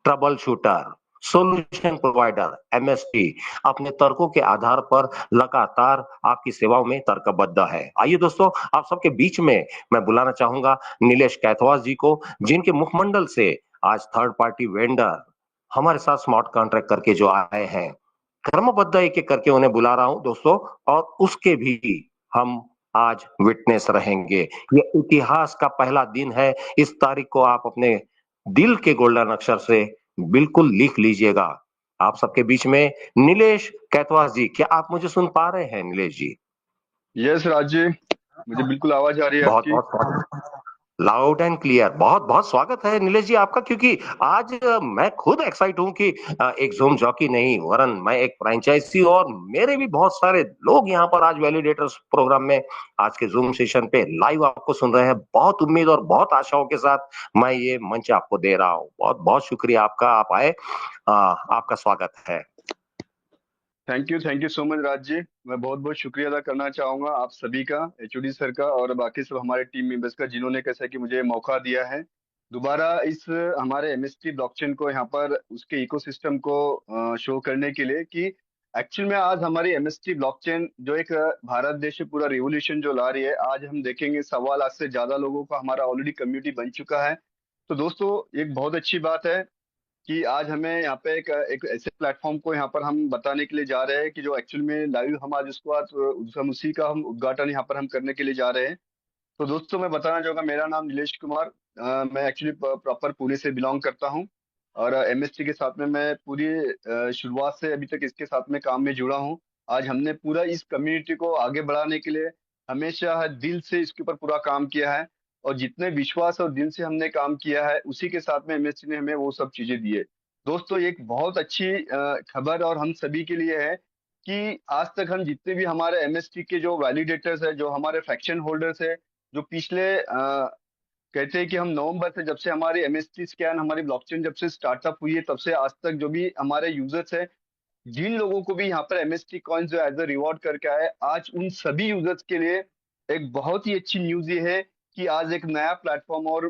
trouble shooter, solution provider, MSP अपने तर्कों के आधार पर लगातार आपकी सेवाओं में तर्कबद्ध है। आइए दोस्तों, आप सबके बीच में मैं बुलाना चाहूंगा नीलेश कैथवास जी को, जिनके मुखमंडल से आज थर्ड पार्टी वेंडर हमारे साथ स्मार्ट कॉन्ट्रैक्ट करके जो आए हैं। क्रमबद्ध एक एक करके उन्हें बुला रहा हूं दोस्तों, और उसके भी हम आज विटनेस रहेंगे। ये इतिहास का पहला दिन है। इस तारीख को आप अपने दिल के गोल्डन अक्षर से बिल्कुल लिख लीजिएगा। आप सबके बीच में नीलेश कैथवास जी, क्या आप मुझे सुन पा रहे हैं नीलेश जी? यस राज जी, मुझे बिल्कुल आवाज आ रही है बहुत आपकी। बहुत लाउड एंड क्लियर। बहुत बहुत स्वागत है नीलेश जी आपका, क्योंकि आज मैं खुद एक्साइट हूं कि एक जूम जॉकी नहीं वरन मैं एक फ्रेंचाइजी, और मेरे भी बहुत सारे लोग यहाँ पर आज वैलिडेटर्स प्रोग्राम में आज के जूम सेशन पे लाइव आपको सुन रहे हैं। बहुत उम्मीद और बहुत आशाओं के साथ मैं ये मंच आपको दे रहा हूँ। बहुत बहुत शुक्रिया आपका, आप आए, आपका स्वागत है। Thank you so much Raj ji. मैं बहुत बहुत शुक्रिया अदा करना चाहूंगा आप सभी का, HOD सर का और बाकी सब हमारे टीम मेंबर्स का, जिन्होंने कैसा कि मुझे मौका दिया है दोबारा इस हमारे MST ब्लॉकचेन को यहाँ पर उसके इकोसिस्टम को शो करने के लिए, कि एक्चुअल में आज हमारी MST ब्लॉकचेन जो एक भारत देश में पूरा रिवोल्यूशन जो ला रही है। आज हम देखेंगे 1.25 लाख से ज्यादा लोगों का हमारा ऑलरेडी कम्युनिटी बन चुका है। तो दोस्तों, एक बहुत अच्छी बात है कि आज हमें यहाँ पे एक ऐसे प्लेटफॉर्म को यहाँ पर हम बताने के लिए जा रहे हैं कि जो एक्चुअल में लाइव हम आज उसको आज हम उसी का हम उद्घाटन यहाँ पर हम करने के लिए जा रहे हैं। तो दोस्तों, मैं बताना चाहूंगा, मेरा नाम नीलेश कुमार, मैं एक्चुअली प्रॉपर पुणे से बिलोंग करता हूँ। और MST के साथ में मैं पूरी शुरुआत से अभी तक इसके साथ में काम में जुड़ा हूँ। आज हमने पूरा इस कम्युनिटी को आगे बढ़ाने के लिए हमेशा दिल से इसके ऊपर पूरा काम किया है। और जितने विश्वास और दिल से हमने काम किया है, उसी के साथ में MST ने हमें वो सब चीजें दी है। दोस्तों, ये एक बहुत अच्छी खबर और हम सभी के लिए है कि आज तक हम जितने भी हमारे MST के जो वैलिडेटर्स है, जो हमारे फैक्शन होल्डर्स है, जो पिछले कहते हैं कि हम नवंबर से, जब से हमारी MST स्कैन हमारी ब्लॉकचेन जब से स्टार्टअप हुई है, तब से आज तक जो भी हमारे यूजर्स है, जिन लोगों को भी यहाँ पर MST कॉइन्स जो एज अ रिवॉर्ड करके आए, आज उन सभी यूजर्स के लिए एक बहुत ही अच्छी न्यूज ये है कि आज एक नया प्लेटफॉर्म और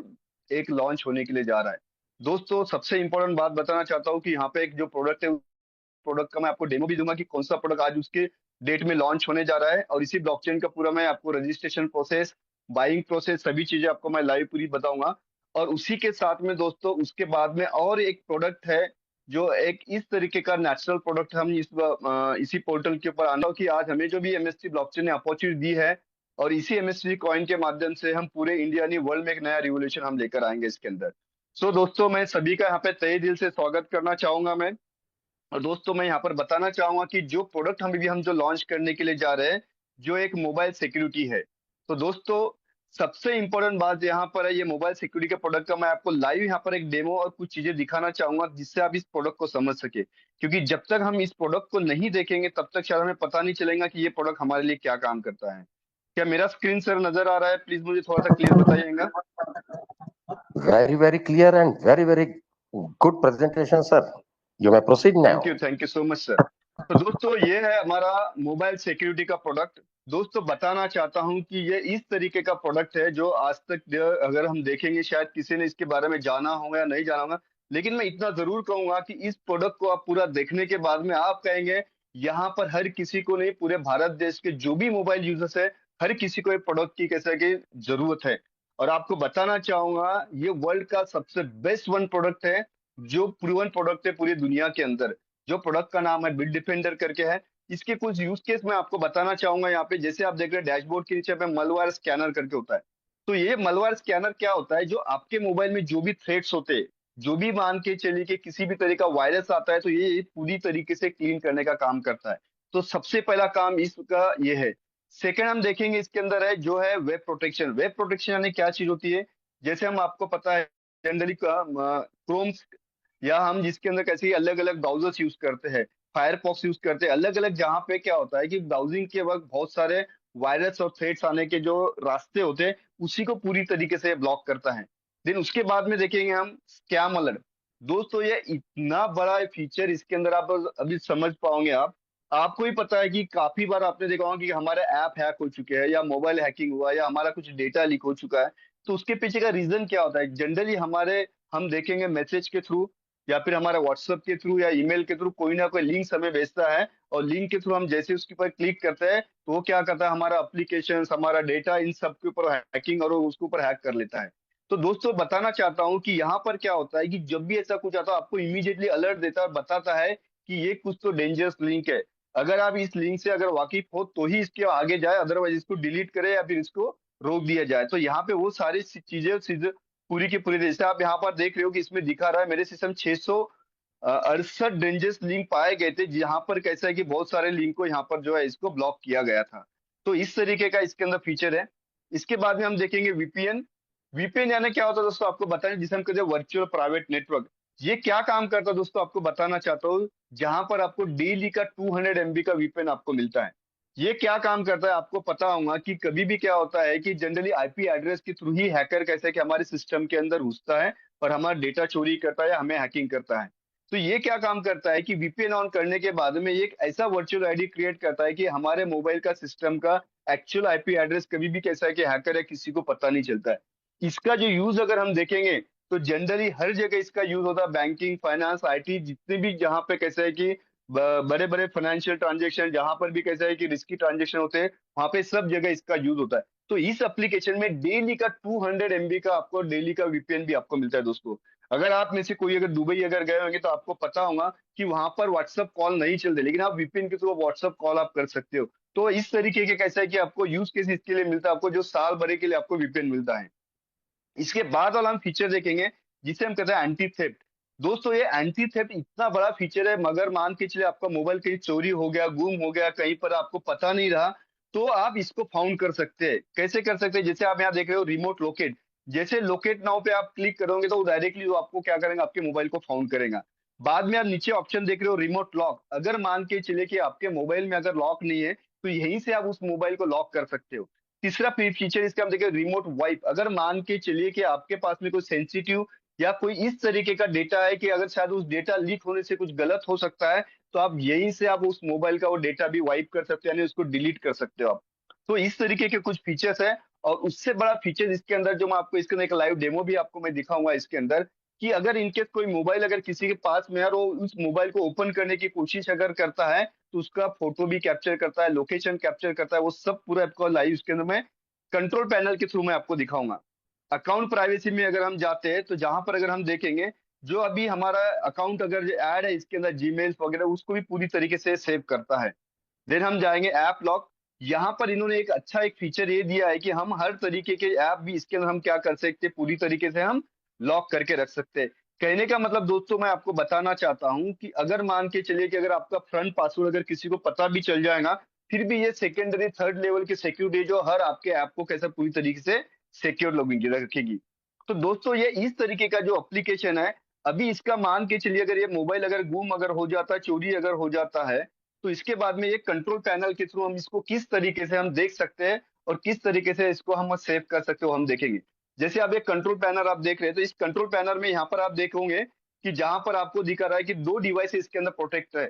एक लॉन्च होने के लिए जा रहा है। दोस्तों, सबसे इंपॉर्टेंट बात बताना चाहता हूँ कि यहाँ पे एक जो प्रोडक्ट है, प्रोडक्ट का मैं आपको डेमो भी दूंगा कि कौन सा प्रोडक्ट आज उसके डेट में लॉन्च होने जा रहा है। और इसी ब्लॉकचेन का पूरा मैं आपको रजिस्ट्रेशन प्रोसेस, बाइंग प्रोसेस, सभी चीजें आपको मैं लाइव पूरी बताऊंगा। और उसी के साथ में दोस्तों उसके बाद में और एक प्रोडक्ट है जो एक इस तरीके का नेचुरल प्रोडक्ट हम इसी पोर्टल के ऊपर आना हो कि आज हमें जो भी एमएससी ब्लॉकचेन ने अपॉर्चुनिटी दी है, और इसी एमएससी कॉइन के माध्यम से हम पूरे इंडिया नहीं वर्ल्ड में एक नया रिवोल्यूशन हम लेकर आएंगे इसके अंदर। सो दोस्तों मैं सभी का यहाँ पे तहे दिल से स्वागत करना चाहूंगा मैं। और दोस्तों मैं यहाँ पर बताना चाहूंगा कि जो प्रोडक्ट हम जो लॉन्च करने के लिए जा रहे हैं, जो एक मोबाइल सिक्योरिटी है। तो दोस्तों सबसे इंपॉर्टेंट बात यहाँ पर है, ये मोबाइल सिक्योरिटी के प्रोडक्ट का मैं आपको लाइव यहाँ पर एक डेमो और कुछ चीजें दिखाना चाहूंगा जिससे आप इस प्रोडक्ट को समझ सके, क्योंकि जब तक हम इस प्रोडक्ट को नहीं देखेंगे तब तक शायद हमें पता नहीं चलेगा कि ये प्रोडक्ट हमारे लिए क्या काम करता है। क्या मेरा स्क्रीन सर नजर आ रहा है? प्लीज मुझे थोड़ा सा क्लियर बताइएगा। Very clear and very good presentation, sir. You may proceed now. Thank you so much sir. तो दोस्तों ये है हमारा मोबाइल सिक्योरिटी का प्रोडक्ट। दोस्तों बताना चाहता हूं कि ये इस तरीके का प्रोडक्ट है जो आज तक अगर हम देखेंगे शायद किसी ने इसके बारे में जाना होगा या नहीं जाना होगा, लेकिन मैं इतना जरूर कहूंगा कि इस प्रोडक्ट को आप पूरा देखने के बाद में आप कहेंगे यहाँ पर हर किसी को नहीं, पूरे भारत देश के जो भी मोबाइल यूजर्स है हर किसी को एक प्रोडक्ट की कैसे की जरूरत है। और आपको बताना चाहूंगा ये वर्ल्ड का सबसे बेस्ट वन प्रोडक्ट है, जो प्रूवन प्रोडक्ट है पूरी दुनिया के अंदर। जो प्रोडक्ट का नाम है बिट डिफेंडर करके है। इसके कुछ यूज केस मैं आपको बताना चाहूंगा यहाँ पे। जैसे आप देख रहे हैं डैशबोर्ड के नीचे पे मलवायर स्कैनर करके होता है। तो ये मलवायर स्कैनर क्या होता है, जो आपके मोबाइल में जो भी थ्रेट्स होते हैं, जो भी मान के चलिए कि किसी भी तरह का वायरस आता है, तो ये पूरी तरीके से क्लीन करने का काम करता है। तो सबसे पहला काम इसका ये है। सेकंड हम देखेंगे इसके अंदर है जो है वेब प्रोटेक्शन। वेब प्रोटेक्शन यानी क्या चीज होती है, जैसे हम आपको पता है जनरली क्रोम या हम जिसके अंदर कैसे अलग अलग ब्राउजर्स यूज करते हैं, फायरफॉक्स यूज करते हैं अलग अलग, जहां पे क्या होता है कि ब्राउजिंग के वक्त बहुत सारे वायरस और थ्रेट्स आने के जो रास्ते होते हैं उसी को पूरी तरीके से ब्लॉक करता है। देन उसके बाद में देखेंगे हम स्कैम अलर्ट। दोस्तों ये इतना बड़ा फीचर इसके अंदर आप अभी समझ पाओगे आप। आपको ही पता है कि काफी बार आपने देखा होगा कि हमारे ऐप हैक हो चुके हैं या मोबाइल हैकिंग हुआ या हमारा कुछ डेटा लीक हो चुका है। तो उसके पीछे का रीजन क्या होता है, जनरली हमारे हम देखेंगे मैसेज के थ्रू या फिर हमारे व्हाट्सएप के थ्रू या ईमेल के थ्रू कोई ना कोई लिंक हमें भेजता है, और लिंक के थ्रू हम जैसे उसके ऊपर क्लिक करते हैं तो वो क्या करता है, हमारा एप्लीकेशन हमारा डेटा इन सब के ऊपर हैकिंग और उसके ऊपर हैक कर लेता है। तो दोस्तों बताना चाहता हूँ कि यहाँ पर क्या होता है कि जब भी ऐसा कुछ आता है आपको इमीडिएटली अलर्ट देता है और बताता है कि ये कुछ तो डेंजरस लिंक है। अगर आप इस लिंक से अगर वाकिफ हो तो ही इसके आगे जाए, अदरवाइज इसको डिलीट करे या फिर इसको रोक दिया जाए। तो यहाँ पे वो सारी चीजें पूरी की पूरी, जैसे आप यहाँ पर देख रहे हो कि इसमें दिखा रहा है मेरे सिस्टम 668 डेंजरस लिंक पाए गए थे, जहां पर कैसा है कि बहुत सारे लिंक को यहाँ पर जो है इसको ब्लॉक किया गया था। तो इस तरीके का इसके अंदर फीचर है। इसके बाद में हम देखेंगे वीपीएन। वीपीएन यानी क्या होता है दोस्तों, आपको बताएं, जिसे हम कहते हैं वर्चुअल प्राइवेट नेटवर्क। ये क्या काम करता है दोस्तों आपको बताना चाहता हूँ। जहां पर आपको डेली का 200 MB का वीपीएन आपको मिलता है। ये क्या काम करता है आपको पता होगा कि कभी भी क्या होता है कि जनरली आईपी एड्रेस के थ्रू ही हैकर कैसे कि हमारे सिस्टम के अंदर घुसता है और हमारा डेटा चोरी करता है या हमें हैकिंग करता है। तो ये क्या काम करता है कि वीपीएन ऑन करने के बाद में ये एक ऐसा वर्चुअल आईडी क्रिएट करता है कि हमारे मोबाइल का सिस्टम का एक्चुअल आईपी एड्रेस कभी भी कैसा है कि हैकर है किसी को पता नहीं चलता है। इसका जो यूज अगर हम देखेंगे तो जनरली हर जगह इसका यूज होता है, बैंकिंग फाइनेंस आईटी जितने भी जहां पे कैसा है कि बड़े बड़े फाइनेंशियल ट्रांजेक्शन जहां पर भी कैसा है कि रिस्की ट्रांजेक्शन होते हैं वहां पे सब जगह इसका यूज होता है। तो इस एप्लीकेशन में डेली का 200 MB का आपको डेली का वीपीएन भी आपको मिलता है दोस्तों। अगर आप में से कोई अगर दुबई अगर गए होंगे तो आपको पता होगा कि वहां पर व्हाट्सएप कॉल नहीं चलते, लेकिन आप वीपीएन के थ्रू व्हाट्सएप कॉल आप कर सकते हो। तो इस तरीके के कैसा है कि आपको यूज केस इसके लिए मिलता है, आपको जो साल भरे के लिए आपको वीपीएन मिलता है। इसके बाद वाला हम फीचर देखेंगे जिसे हम कहते हैं एंटी थेफ्ट। दोस्तों ये एंटी थेफ्ट इतना बड़ा फीचर है, मगर मान के चलिए आपका मोबाइल कहीं चोरी हो गया, गुम हो गया, कहीं पर आपको पता नहीं रहा, तो आप इसको फाउंड कर सकते हैं। कैसे कर सकते हैं, जैसे आप यहाँ देख रहे हो रिमोट लोकेट। जैसे लोकेट नाउ पे आप क्लिक करोगे तो डायरेक्टली आपको क्या करेंगे, आपके मोबाइल को फाउंड करेगा। बाद में आप नीचे ऑप्शन देख रहे हो रिमोट लॉक। अगर मान के चलिए कि आपके मोबाइल में अगर लॉक नहीं है तो यहीं से आप उस मोबाइल को लॉक कर सकते हो। तीसरा फीचर इसका हम देखें रिमोट वाइप। अगर मान के चलिए कि आपके पास में कोई सेंसिटिव या कोई इस तरीके का डेटा है कि अगर शायद उस डेटा लीक होने से कुछ गलत हो सकता है, तो आप यहीं से आप उस मोबाइल का वो डेटा भी वाइप कर सकते हो, यानी उसको डिलीट कर सकते हो आप। तो इस तरीके के कुछ फीचर्स है। और उससे बड़ा फीचर इसके अंदर जो मैं आपको इसके अंदर एक लाइव डेमो भी आपको मैं दिखाऊंगा इसके अंदर, कि अगर इनकेस कोई मोबाइल अगर किसी के पास में है और वो उस मोबाइल को ओपन करने की कोशिश अगर करता है तो उसका फोटो भी कैप्चर करता है, लोकेशन कैप्चर करता है, वो सब पूरा आपको लाइव इसके अंदर में कंट्रोल पैनल के थ्रू मैं आपको दिखाऊंगा। अकाउंट प्राइवेसी में अगर हम जाते हैं तो जहां पर अगर हम देखेंगे जो अभी हमारा अकाउंट अगर ऐड है इसके अंदर जीमेल वगैरह उसको भी पूरी तरीके से सेव करता है। देन हम जाएंगे ऐप लॉक। यहाँ पर इन्होंने एक अच्छा एक फीचर ये दिया है कि हम हर तरीके के ऐप भी इसके अंदर हम क्या कर सकते हैं, पूरी तरीके से हम लॉक करके रख सकते हैं। कहने का मतलब दोस्तों मैं आपको बताना चाहता हूँ कि अगर मान के चलिए कि अगर आपका फ्रंट पासवर्ड अगर किसी को पता भी चल जाएगा, फिर भी ये सेकेंडरी थर्ड लेवल की सिक्योरिटी जो हर आपके ऐप को कैसे पूरी तरीके से सिक्योर लॉगिंग रखेगी। तो दोस्तों ये इस तरीके का जो एप्लीकेशन है, अभी इसका मान के चलिए अगर ये मोबाइल अगर गुम अगर हो जाता है, चोरी अगर हो जाता है, तो इसके बाद में ये कंट्रोल पैनल के थ्रू हम इसको किस तरीके से हम देख सकते हैं और किस तरीके से इसको हम सेव कर सकते हो हम देखेंगे। जैसे आप एक कंट्रोल पैनल आप देख रहे हैं, तो इस कंट्रोल पैनल में यहाँ पर आप देखोगे कि जहां पर आपको दिखा रहा है कि दो डिवाइस इसके अंदर प्रोटेक्ट है।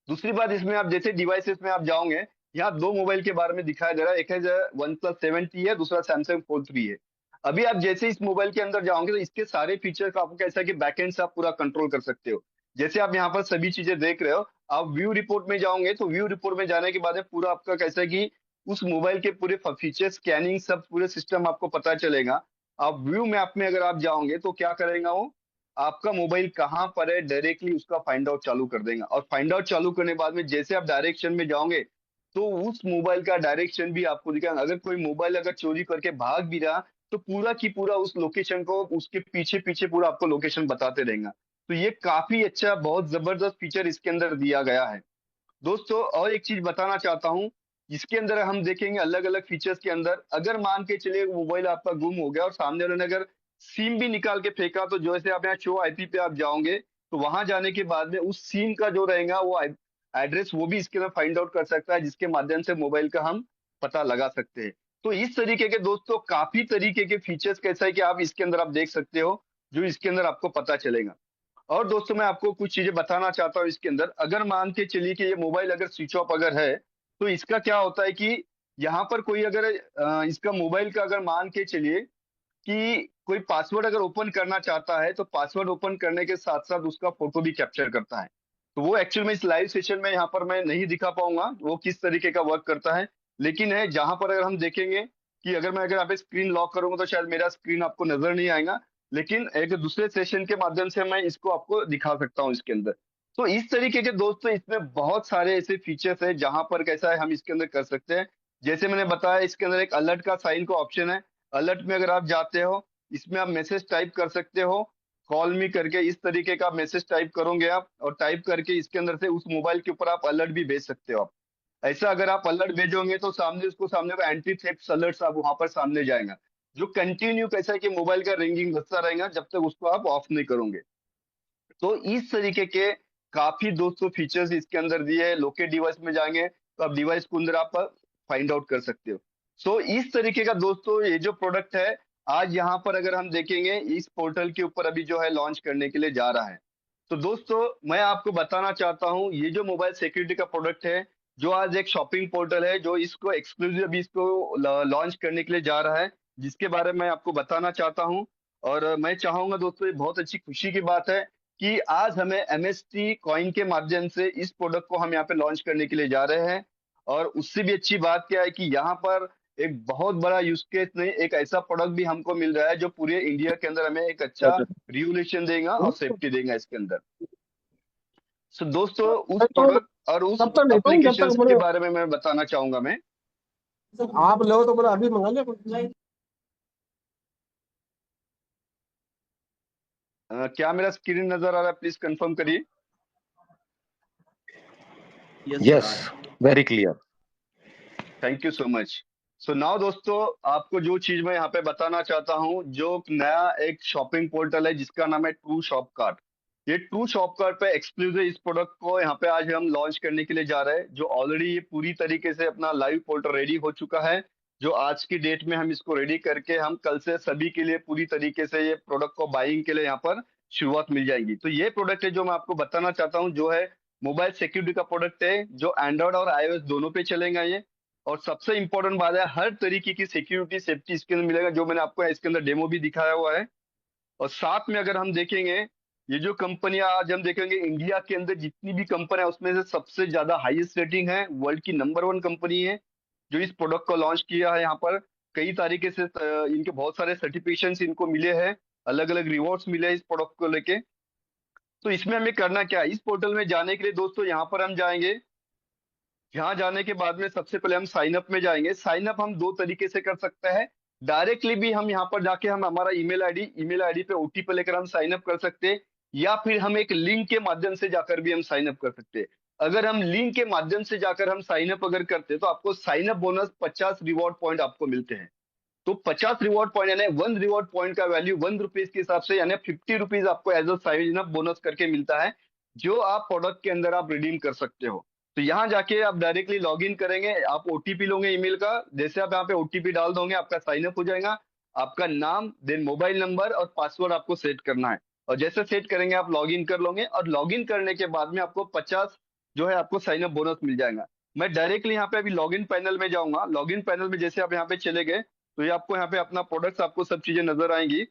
दूसरी बात इसमें आप जैसे डिवाइसेस में आप जाओगे, यहाँ दो मोबाइल के बारे में दिखाया जा रहा है, एक है OnePlus 7T है, दूसरा Samsung Fold 3 है। अभी आप जैसे इस मोबाइल के अंदर जाओगे तो इसके सारे फीचर्स आपको कैसा है कि बैकएंड से आप पूरा कंट्रोल कर सकते हो। जैसे आप यहाँ पर सभी चीजें देख रहे हो, आप व्यू रिपोर्ट में जाओगे तो व्यू रिपोर्ट में जाने के बाद में पूरा आपका कैसा है कि उस मोबाइल के पूरे फीचर स्कैनिंग सब पूरे सिस्टम आपको पता चलेगा। आप व्यू मैप में अगर आप जाओगे तो क्या करेगा वो, आपका मोबाइल कहाँ पर है डायरेक्टली उसका फाइंड आउट चालू कर देगा। और फाइंड आउट चालू करने के बाद में जैसे आप डायरेक्शन में जाओगे तो उस मोबाइल का डायरेक्शन भी आपको दिखाएगा। अगर कोई मोबाइल अगर चोरी करके भाग भी रहा तो पूरा की पूरा उस लोकेशन को उसके पीछे पीछे पूरा आपको लोकेशन बताते रहेगा। तो ये काफी अच्छा बहुत जबरदस्त फीचर इसके अंदर दिया गया है। दोस्तों और एक चीज बताना चाहता हूँ, इसके अंदर हम देखेंगे अलग अलग फीचर्स के अंदर, अगर मान के चलिए मोबाइल आपका गुम हो गया और सामने वाले ने अगर सिम भी निकाल के फेंका, तो जैसे आप यहाँ शो आईपी पे आप जाओगे तो वहां जाने के बाद में उस सिम का जो रहेगा वो एड्रेस वो भी इसके अंदर फाइंड आउट कर सकता है, जिसके माध्यम से मोबाइल का हम पता लगा सकते हैं। तो इस तरीके के दोस्तों काफी तरीके के फीचर्स कैसा है कि आप इसके अंदर आप देख सकते हो, जो इसके अंदर आपको पता चलेगा। और दोस्तों मैं आपको कुछ चीजें बताना चाहता हूँ इसके अंदर, अगर मान के चलिए कि ये मोबाइल अगर स्विच ऑफ अगर है तो इसका क्या होता है कि यहाँ पर कोई अगर इसका मोबाइल का अगर मान के चलिए कि कोई पासवर्ड अगर ओपन करना चाहता है तो पासवर्ड ओपन करने के साथ साथ उसका फोटो भी कैप्चर करता है। तो वो एक्चुअल में इस लाइव सेशन में यहाँ पर मैं नहीं दिखा पाऊंगा वो किस तरीके का वर्क करता है, लेकिन है जहां पर अगर हम देखेंगे कि अगर मैं अगर यहाँ पे स्क्रीन लॉक करूंगा तो शायद मेरा स्क्रीन आपको नजर नहीं आएगा, लेकिन एक दूसरे सेशन के माध्यम से मैं इसको आपको दिखा सकता हूँ इसके अंदर। तो इस तरीके के दोस्तों इसमें बहुत सारे ऐसे फीचर्स है जहां पर कैसा है हम इसके अंदर कर सकते हैं। जैसे मैंने बताया इसके अंदर एक अलर्ट का साइन का ऑप्शन है, अलर्ट में अगर आप जाते हो इसमें आप मैसेज टाइप कर सकते हो, कॉल मी करके इस तरीके का मैसेज टाइप करोगे आप, और टाइप करके इसके अंदर से उस मोबाइल के ऊपर आप अलर्ट भी भेज सकते हो आप। ऐसा अगर आप अलर्ट भेजोगे तो सामने उसको सामने एंटी थेफ्ट अलर्ट आप वहां पर सामने जाएगा, जो कंटिन्यू कैसा है कि मोबाइल का रिंगिंग बजता रहेगा जब तक उसको आप ऑफ नहीं करोगे। तो इस तरीके के काफी दोस्तों फीचर्स इसके अंदर दिए हैं। लोकेट डिवाइस में जाएंगे तो आप डिवाइस के अंदर आप फाइंड आउट कर सकते हो। सो इस तरीके का दोस्तों ये जो प्रोडक्ट है आज यहाँ पर अगर हम देखेंगे इस पोर्टल के ऊपर अभी जो है लॉन्च करने के लिए जा रहा है। तो दोस्तों मैं आपको बताना चाहता हूँ ये जो मोबाइल सिक्योरिटी का प्रोडक्ट है जो आज एक शॉपिंग पोर्टल है जो इसको एक्सक्लूसिव अभी इसको लॉन्च करने के लिए जा रहा है, जिसके बारे में आपको बताना चाहता हूँ। और मैं चाहूंगा दोस्तों ये बहुत अच्छी खुशी की बात है कि आज हमें एमएसटी कॉइन के माध्यम से इस प्रोडक्ट को हम यहाँ पे लॉन्च करने के लिए जा रहे हैं। और उससे भी अच्छी बात क्या है कि यहाँ पर एक बहुत बड़ा यूज केस नहीं, एक ऐसा प्रोडक्ट भी हमको मिल रहा है जो पूरे इंडिया के अंदर हमें एक अच्छा रिवोल्यूशन देगा और सेफ्टी देगा इसके अंदर। सो दोस्तों उस तो प्रोडक्ट और उस तब तक लेता हूँ जब एप्लीकेशन तक के बोले बारे में मैं बताना चाहूंगा मैं। आप लो तो बोले अभी मंगा लिया। क्या मेरा स्क्रीन नजर आ रहा है, प्लीज कंफर्म करिए। Yes, very clear. Thank you so much. So now दोस्तों आपको जो चीज मैं यहाँ पे बताना चाहता हूँ, जो नया एक शॉपिंग पोर्टल है जिसका नाम है ट्रू शॉप कार्ट। ये ट्रू शॉप कार्ट पे एक्सक्लूसिव इस प्रोडक्ट को यहाँ पे आज हम लॉन्च करने के लिए जा रहे हैं, जो ऑलरेडी ये पूरी तरीके से अपना लाइव पोर्टल रेडी हो चुका है। जो आज की डेट में हम इसको रेडी करके हम कल से सभी के लिए पूरी तरीके से ये प्रोडक्ट को बाइंग के लिए यहाँ पर शुरुआत मिल जाएगी। तो ये प्रोडक्ट है जो मैं आपको बताना चाहता हूँ, जो है मोबाइल सिक्योरिटी का प्रोडक्ट है जो एंड्रॉइड और आईओएस दोनों पे चलेगा ये। और सबसे इंपॉर्टेंट बात है हर तरीके की सिक्योरिटी सेफ्टी इसके अंदर मिलेगा, जो मैंने आपको इसके अंदर डेमो भी दिखाया हुआ है। और साथ में अगर हम देखेंगे ये जो कंपनियां आज हम देखेंगे इंडिया के अंदर जितनी भी कंपनी है उसमें से सबसे ज्यादा हाईएस्ट रेटिंग है, वर्ल्ड की नंबर 1 कंपनी है जो इस प्रोडक्ट को लॉन्च किया है यहाँ पर। कई तरीके से इनके बहुत सारे सर्टिफिकेशंस इनको मिले हैं, अलग अलग रिवॉर्ड्स मिले हैं इस प्रोडक्ट को लेके। तो इसमें हमें करना क्या है, इस पोर्टल में जाने के लिए दोस्तों यहाँ पर हम जाएंगे। यहाँ जाने के बाद में सबसे पहले हम साइन अप में जाएंगे। साइन अप हम दो तरीके से कर सकते हैं। डायरेक्टली भी हम यहाँ पर जाके हम हमारा ईमेल आईडी पे ओटीपी लेकर हम साइन अप कर सकते हैं, या फिर हम एक लिंक के माध्यम से जाकर भी हम साइन अप कर सकते हैं। अगर हम लिंक के माध्यम से जाकर हम साइन अप अगर करते हैं तो आपको sign up bonus 50 reward point आपको मिलते हैं। तो 50 रिवॉर्ड पॉइंट यानी 1 रिवॉर्ड पॉइंट का वैल्यू 1 रुपीज के हिसाब से यानी 50 रुपीज आपको as a sign up bonus करके मिलता है, जो आप प्रोडक्ट के अंदर आप रिडीम कर सकते हो। तो यहाँ जाके आप डायरेक्टली लॉग इन करेंगे, आप ओटीपी लोगे ईमेल का, जैसे आप यहाँ पे ओटीपी डाल दोगे आपका साइन अप हो जाएगा। आपका नाम देन मोबाइल नंबर और पासवर्ड आपको सेट करना है, और जैसे सेट करेंगे आप लॉग इन कर लोगे, और लॉग इन करने के बाद में आपको 50 जो है आपको साइन अप बोनस मिल जाएगा। मैं डायरेक्टली यहाँ पे अभी लॉग इन पैनल में जाऊंगा। लॉग इन पैनल में जैसे आप यहाँ पे चले गए तो ये आपको यहाँ पे अपना प्रोडक्ट्स आपको सब चीजें नजर आएंगी।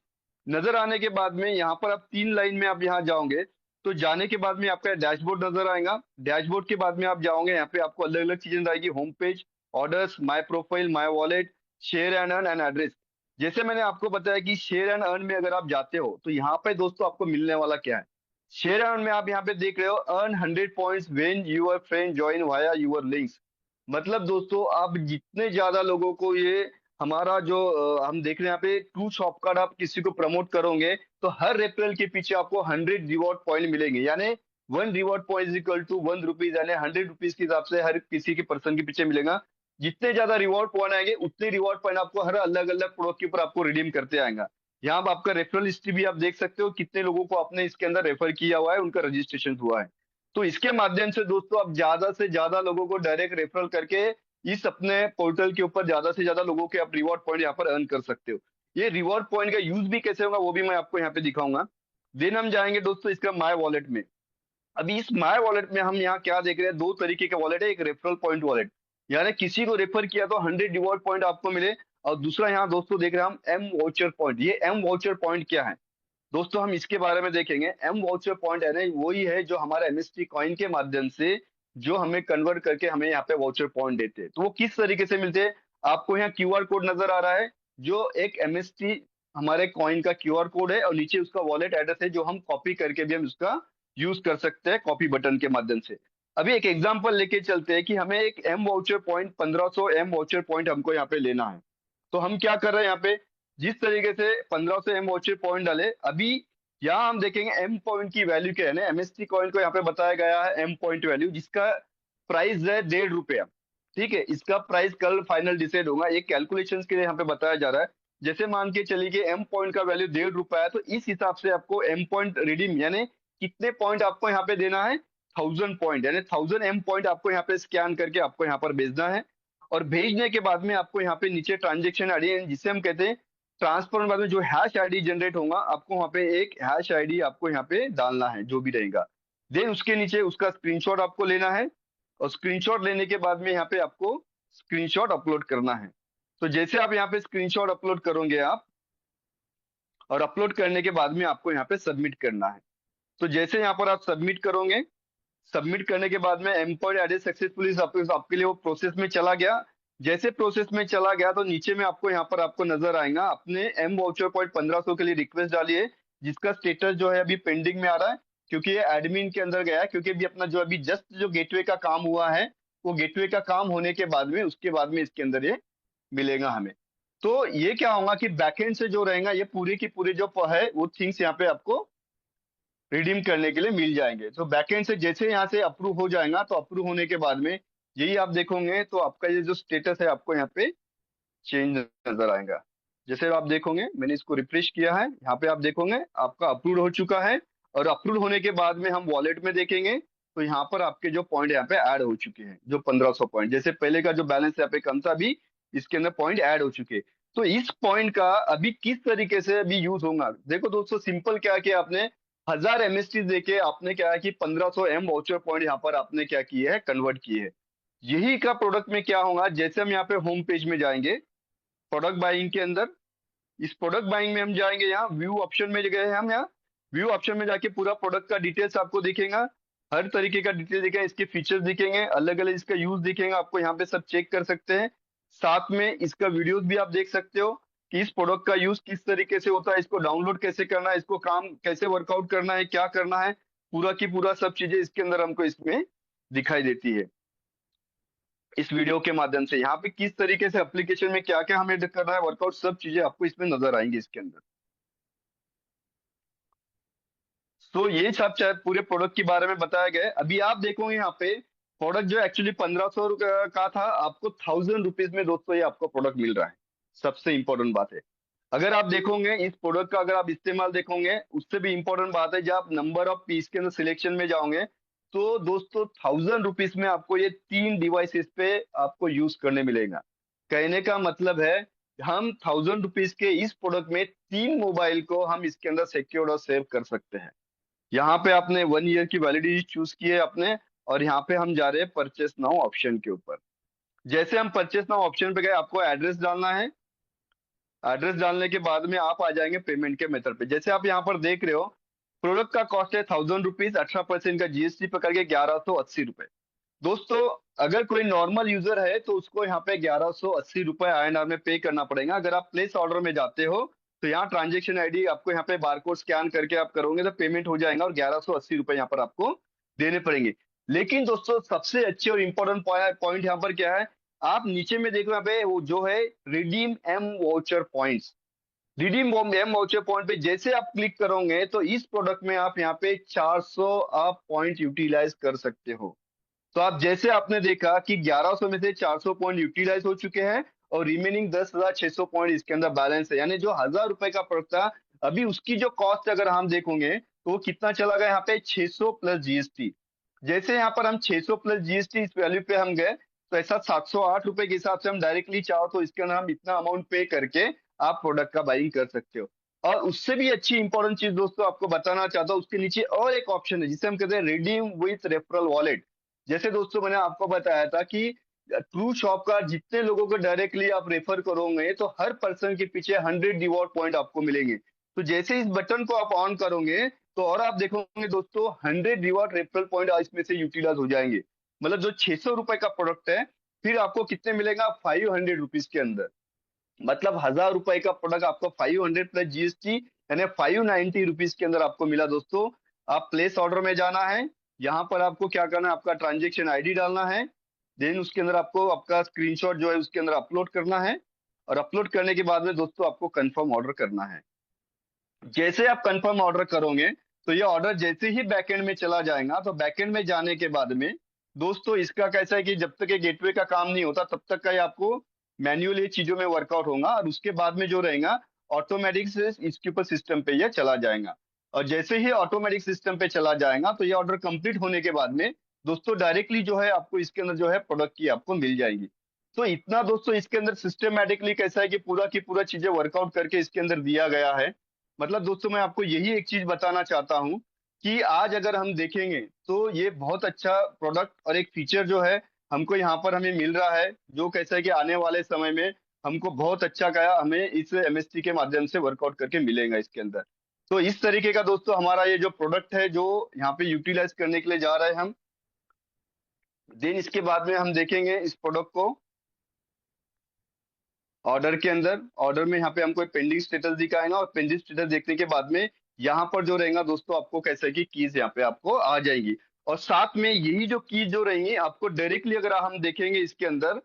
नजर आने के बाद में यहाँ पर आप 3 लाइन में आप यहाँ जाओगे, तो जाने के बाद में आपका डैशबोर्ड नजर आएगा। डैशबोर्ड के बाद में आप जाओगे, यहाँ पे आपको अलग अलग चीजें नजर आएगी, home page, orders, my profile, my wallet, share and earn and address. जैसे मैंने आपको बताया कि शेयर एंड अर्न में अगर आप जाते हो तो यहाँ पे दोस्तों आपको मिलने वाला क्या है। शेयर एंड अर्न में आप यहाँ पे देख रहे हो, earn 100 points when your friend join via your links. मतलब दोस्तों आप जितने ज्यादा लोगों को ये हमारा जो हम देख रहे हैं यहाँ पे ट्रू शॉप कार्ड आप किसी को प्रमोट करोगे तो हर रेफरल के पीछे आपको 100 रिवॉर्ड पॉइंट मिलेंगे, यानी 1 reward point is equal to 1 rupees, यानी 100 रुपीज के हिसाब से हर किसी के पर्सन के पीछे मिलेगा। जितने ज्यादा रिवॉर्ड पॉइंट आएंगे उतने रिवॉर्ड पॉइंट आपको हर अलग अलग प्रोडक्ट के ऊपर आपको रिडीम करते आएगा। यहाँ पर आपका रेफरल हिस्ट्री भी आप देख सकते हो, कितने लोगों को आपने इसके अंदर रेफर किया हुआ है, उनका रजिस्ट्रेशन हुआ है। तो इसके माध्यम से दोस्तों आप ज्यादा से ज्यादा लोगों को डायरेक्ट रेफरल करके इस अपने पोर्टल के ऊपर ज्यादा से ज्यादा लोगों के आप रिवॉर्ड पॉइंट यहाँ पर अर्न कर सकते हो। ये रिवॉर्ड पॉइंट का यूज भी कैसे होगा वो भी मैं आपको यहाँ पे दिखाऊंगा। देन हम जाएंगे दोस्तों इसका माय वॉलेट में। अभी इस माय वॉलेट में हम यहाँ क्या देख रहे हैं, दो तरीके के वॉलेट है। एक रेफरल पॉइंट वॉलेट, यानी किसी को रेफर किया तो 100 रिवॉर्ड पॉइंट आपको मिले, और दूसरा यहाँ दोस्तों देख रहे हैं हम एम वाउचर पॉइंट। ये एम वाउचर पॉइंट क्या है दोस्तों, हम इसके बारे में देखेंगे। एम वाउचर पॉइंट है ना, वही है जो हमारा एमएसटी कॉइन के माध्यम से जो हमें कन्वर्ट करके हमें यहाँ पे वाउचर पॉइंट देते हैं। तो वो किस तरीके से मिलते हैं, आपको यहाँ क्यूआर कोड नजर आ रहा है, जो एक एमएसटी हमारे कॉइन का क्यूआर कोड है, और नीचे उसका वॉलेट एड्रेस है जो हम कॉपी करके भी हम उसका यूज कर सकते हैं कॉपी बटन के माध्यम से। अभी एक एग्जाम्पल लेके चलते हैं कि हमें एक M voucher point 1500 M voucher point हमको यहाँ पे लेना है। तो हम क्या कर रहे हैं, यहाँ पे जिस तरीके से 1500 एम वाउचर पॉइंट डाले, अभी यहाँ हम देखेंगे एम पॉइंट की वैल्यू क्या है ना। एमएसटी कॉइन को यहाँ पे बताया गया है एम पॉइंट वैल्यू, जिसका प्राइस है 1.5 रुपया। ठीक है, इसका प्राइस कल फाइनल डिसाइड होगा, एक कैलकुलेशंस के लिए यहाँ पे बताया जा रहा है। जैसे मान के चलिए कि एम पॉइंट का वैल्यू 1.5 रुपया है, तो इस हिसाब से आपको एम पॉइंट रिडीम यानी कितने पॉइंट आपको यहाँ पे देना है, 1000 पॉइंट, यानी 1000 एम पॉइंट आपको यहाँ पे स्कैन करके आपको यहाँ पर भेजना है। और भेजने के बाद में आपको यहाँ पे नीचे ट्रांजेक्शन आईडी, जिसे हम कहते हैं ट्रांसफर, बाद में जो हैश आईडी जनरेट होगा आपको वहाँ पे एक हैश आईडी आपको यहाँ पे डालना है जो भी रहेगा। देन उसके नीचे उसका स्क्रीनशॉट आपको लेना है, और स्क्रीनशॉट लेने के बाद में यहाँ पे आपको स्क्रीनशॉट अपलोड करना है। तो जैसे आप यहाँ पे स्क्रीनशॉट अपलोड करोगे आप, और अपलोड करने के बाद में आपको यहाँ पे सबमिट करना है। तो जैसे यहाँ पर आप सबमिट करोगे, सबमिट करने के बाद में एम पॉइंट एडेड सक्सेसफुली आपके लिए वो प्रोसेस में चला गया। जैसे प्रोसेस में चला गया तो नीचे में आपको यहाँ पर आपको नजर आएगा, अपने एम वाउचर पॉइंट 1500 के लिए रिक्वेस्ट डालिए, जिसका स्टेटस जो है अभी पेंडिंग में आ रहा है, क्योंकि ये एडमिन के अंदर गया है। क्योंकि अभी अपना जो अभी जस्ट जो गेटवे का काम हुआ है, वो गेटवे का काम होने के बाद में उसके बाद में इसके अंदर ये मिलेगा हमें। तो ये क्या होगा कि बैकएंड से जो रहेगा ये पूरे की पूरे जो है वो थिंग्स यहाँ पे आपको रिडीम करने के लिए मिल जाएंगे। तो बैकएंड से जैसे यहाँ से अप्रूव हो जाएगा, तो अप्रूव होने के बाद में यही आप देखोगे तो आपका ये जो स्टेटस है आपको यहाँ पे चेंज नजर आएगा। जैसे आप देखोगे मैंने इसको रिफ्रेश किया है, यहाँ पे आप देखोगे आपका अप्रूव हो चुका है। और अप्रूव होने के बाद में हम वॉलेट में देखेंगे तो यहाँ पर आपके जो पॉइंट यहाँ पे ऐड हो चुके हैं, जो 1500 पॉइंट, जैसे पहले का जो बैलेंस यहाँ पे कम था, अभी इसके अंदर पॉइंट ऐड हो चुके। तो इस पॉइंट का अभी किस तरीके से अभी यूज होगा, देखो दोस्तों सिंपल क्या कि आपने 1000 एमएसटी देके आपने क्या है कि 1500 एम वाउचर पॉइंट यहाँ पर आपने क्या किए है, कन्वर्ट किए है। यही का प्रोडक्ट में क्या होगा, जैसे हम यहाँ पे होम पेज में जाएंगे प्रोडक्ट बाइंग के अंदर, इस प्रोडक्ट बाइंग में हम जाएंगे, यहाँ व्यू ऑप्शन में गए हैं हम, यहाँ व्यू ऑप्शन में जाके पूरा प्रोडक्ट का डिटेल्स आपको दिखेगा, हर तरीके का डिटेल दिखेगा, इसके फीचर्स दिखेंगे, अलग अलग इसका यूज दिखेगा, आपको यहाँ पे सब चेक कर सकते हैं। साथ में इसका वीडियोस भी आप देख सकते हो कि इस प्रोडक्ट का यूज किस तरीके से होता है, इसको डाउनलोड कैसे करना है, इसको काम कैसे वर्कआउट करना है, क्या करना है, पूरा की पूरा सब चीजें इसके अंदर हमको इसमें दिखाई देती है इस वीडियो के माध्यम से। यहाँ पे किस तरीके से एप्लीकेशन में क्या क्या हमें करना है वर्कआउट, सब चीजें आपको इसमें नजर आएंगी इसके अंदर। तो ये सब चाहे पूरे प्रोडक्ट के बारे में बताया गया है। अभी आप देखोगे यहाँ पे प्रोडक्ट जो एक्चुअली 1500 का था, आपको 1000 रुपीज में दोस्तों ये आपको प्रोडक्ट मिल रहा है। सबसे इंपॉर्टेंट बात है, अगर आप देखोगे इस प्रोडक्ट का अगर आप इस्तेमाल देखोगे, उससे भी इंपॉर्टेंट बात है जब आप नंबर ऑफ पीस के अंदर सिलेक्शन में जाओगे तो दोस्तों 1000 रुपीज में आपको ये 3 डिवाइसेस पे आपको यूज करने मिलेगा। कहने का मतलब है हम 1000 रुपीज के इस प्रोडक्ट में 3 मोबाइल को हम इसके अंदर सिक्योर और सेव कर सकते हैं। यहाँ पे आपने 1 ईयर की वैलिडिटी चूज की है अपने, और यहाँ पे हम जा रहे हैं परचेस नाउ ऑप्शन के ऊपर। जैसे हम परचेस नाउ ऑप्शन पे गए, आपको एड्रेस डालना है। एड्रेस डालने के बाद में आप आ जाएंगे पेमेंट के मेथड पे। जैसे आप यहाँ पर देख रहे हो प्रोडक्ट का कॉस्ट है 1000 रुपीज, 18% का जीएसटी पकड़ के 1180 रुपए। दोस्तों अगर कोई नॉर्मल यूजर है तो उसको यहाँ पे 1180 रुपए INR में पे करना पड़ेगा। अगर आप प्लेस ऑर्डर में जाते हो तो यहाँ ट्रांजेक्शन आईडी आपको यहाँ पे बारकोड स्कैन करके आप करोगे तो पेमेंट हो जाएगा और 1180 रुपए यहाँ पर आपको देने पड़ेंगे। लेकिन दोस्तों सबसे अच्छे और इंपॉर्टेंट पॉइंट यहाँ पर क्या है, आप नीचे में देखो यहाँ पे वो जो है redeem M voucher points. Redeem M voucher point पे जैसे आप क्लिक करोगे तो इस प्रोडक्ट में आप यहाँ पे 400 आप पॉइंट यूटिलाइज कर सकते हो। तो आप जैसे आपने देखा कि 1100 में से 400 पॉइंट यूटिलाइज हो चुके हैं और रिमेनिंग 10,600 पॉइंट इसके अंदर बैलेंस है, यानी जो 1000 रुपए का प्रोडक्ट था अभी उसकी जो कॉस्ट अगर हम देखोगे तो वो कितना चला गया यहाँ पे 600 प्लस जीएसटी। जैसे यहाँ पर हम 600 प्लस जीएसटी इस वैल्यू पे हम गए तो ऐसा 708 रुपए के हिसाब से हम डायरेक्टली चाहो तो इसके अंदर हम इतना अमाउंट पे करके आप प्रोडक्ट का बाइंग कर सकते हो। और उससे भी अच्छी इंपॉर्टेंट चीज दोस्तों आपको बताना चाहता हूँ, उसके नीचे और एक ऑप्शन है जिसे हम कहते हैं रिडीम विथ रेफरल वॉलेट। जैसे दोस्तों मैंने आपको बताया था कि ट्रू शॉप का जितने लोगों को डायरेक्टली आप रेफर करोगे तो हर पर्सन के पीछे 100 रिवॉर्ड पॉइंट आपको मिलेंगे। तो जैसे इस बटन को आप ऑन करोगे तो और आप देखोगे दोस्तों 100 रिवॉर्ड रेफरल पॉइंट इसमें से यूटिलाइज हो जाएंगे। मतलब जो 600 रुपए का प्रोडक्ट है फिर आपको कितने मिलेगा 500 रुपीज के अंदर। मतलब 1000 रुपए का प्रोडक्ट आपको 500 प्लस जीएसटी यानी 590 रुपीज के अंदर आपको मिला। दोस्तों आप प्लेस ऑर्डर में जाना है, यहाँ पर आपको क्या करना है आपका ट्रांजेक्शन आईडी डालना है, देन उसके अंदर आपको आपका स्क्रीनशॉट जो है उसके अंदर अपलोड करना है और अपलोड करने के बाद में दोस्तों आपको कंफर्म ऑर्डर करना है। जैसे आप कंफर्म ऑर्डर करोगे तो ये ऑर्डर जैसे ही बैकएंड में चला जाएगा, तो बैकएंड में जाने के बाद में दोस्तों इसका कैसा है कि जब तक ये गेटवे का काम नहीं होता तब तक का ये आपको मैन्युअली चीजों में वर्कआउट होगा और उसके बाद में जो रहेगा ऑटोमेटिक से इसके ऊपर सिस्टम पे ये चला जाएगा। और जैसे ही ऑटोमेटिक सिस्टम पे चला जाएगा तो ये ऑर्डर कंप्लीट होने के बाद में दोस्तों डायरेक्टली जो है आपको इसके अंदर जो है प्रोडक्ट की आपको मिल जाएगी। तो इतना दोस्तों इसके अंदर सिस्टमेटिकली कैसा है कि पूरा की पूरा चीजें वर्कआउट करके इसके अंदर दिया गया है। मतलब दोस्तों मैं आपको यही एक चीज बताना चाहता हूँ कि आज अगर हम देखेंगे तो ये बहुत अच्छा प्रोडक्ट और एक फीचर जो है हमको यहाँ पर हमें मिल रहा है, जो कैसा है कि आने वाले समय में हमको बहुत अच्छा क्या हमें इस एमएसटी के माध्यम से वर्कआउट करके मिलेगा इसके अंदर। तो इस तरीके का दोस्तों हमारा ये जो प्रोडक्ट है जो यहाँ पे यूटिलाइज करने के लिए जा रहे हैं हम। देन इसके बाद में हम देखेंगे इस प्रोडक्ट को ऑर्डर के अंदर। ऑर्डर में यहाँ पे हमको पेंडिंग स्टेटस दिखाएगा और पेंडिंग स्टेटस देखने के बाद में यहाँ पर जो रहेगा दोस्तों आपको कैसे की कीज यहाँ पे आपको आ जाएगी और साथ में यही जो कीज जो रहेंगी आपको डायरेक्टली अगर हम देखेंगे इसके अंदर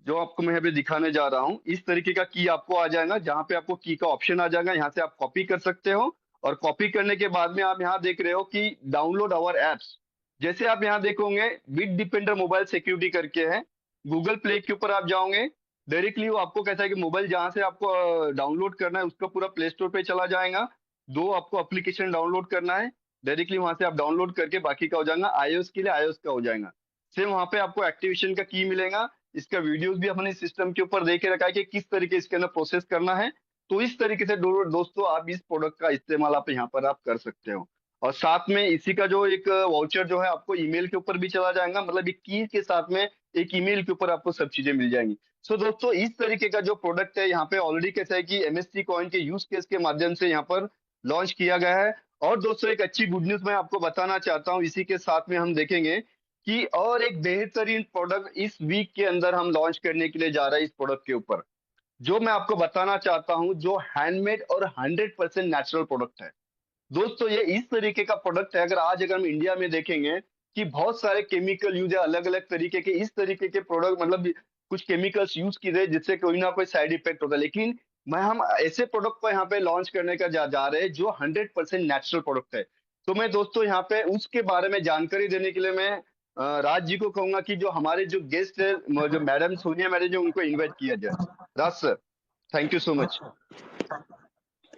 जो आपको मैं यहाँ पे दिखाने जा रहा हूँ इस तरीके का की आपको आ जाएगा, जहाँ पे आपको की का ऑप्शन आ जाएगा, यहाँ से आप कॉपी कर सकते हो और कॉपी करने के बाद में आप यहाँ देख रहे हो कि डाउनलोड आवर एप्स। जैसे आप यहाँ देखोगे बिट डिपेंडर मोबाइल सिक्योरिटी करके है, गूगल प्ले के ऊपर आप जाओगे डायरेक्टली वो आपको कहता है कि मोबाइल जहां से आपको डाउनलोड करना है उसका पूरा प्ले स्टोर पे चला जाएगा। दो आपको एप्लीकेशन डाउनलोड करना है, डायरेक्टली वहां से आप डाउनलोड करके बाकी का हो जाएगा, आईओएस के लिए आईओएस का हो जाएगा। सेम वहां पे आपको एक्टिवेशन का की मिलेगा। इसका वीडियोस भी अपने सिस्टम के ऊपर देके रखा है कि किस तरीके इसके अंदर प्रोसेस करना है। तो इस तरीके से दोस्तों आप इस प्रोडक्ट का इस्तेमाल आप यहाँ पर आप कर सकते हो और साथ में इसी का जो एक वाउचर जो है आपको ईमेल के ऊपर भी चला जाएगा। मतलब एक की के साथ में एक ईमेल के ऊपर आपको सब चीजें मिल जाएंगी। सो दोस्तों इस तरीके का जो प्रोडक्ट है यहाँ पे ऑलरेडी कैसा है कि एमएसटी कॉइन के यूज केस के माध्यम से यहाँ पर लॉन्च किया गया है। और दोस्तों एक अच्छी गुड न्यूज मैं आपको बताना चाहता हूँ, इसी के साथ में हम देखेंगे कि और एक बेहतरीन प्रोडक्ट इस वीक के अंदर हम लॉन्च करने के लिए जा रहे हैं इस प्रोडक्ट के ऊपर, जो मैं आपको बताना चाहता हूं, जो हैंडमेड और 100% नेचुरल प्रोडक्ट है। दोस्तों ये इस तरीके का प्रोडक्ट है, अगर हम इंडिया में देखेंगे कि बहुत सारे केमिकल यूज है, अलग अलग तरीके के इस तरीके के प्रोडक्ट, मतलब कुछ केमिकल्स यूज की रहे जिससे कोई ना कोई साइड इफेक्ट होता है, लेकिन हम ऐसे प्रोडक्ट को यहाँ पे लॉन्च करने का जा रहे हैं जो 100% नेचुरल प्रोडक्ट है। तो मैं दोस्तों यहाँ पे उसके बारे में जानकारी देने के लिए मैं राज जी को कहूंगा कि जो हमारे जो गेस्ट है, जो मैडम सोनिया मैडम, जो उनको इन्वाइट किया जाए। Raj sir, thank you so much.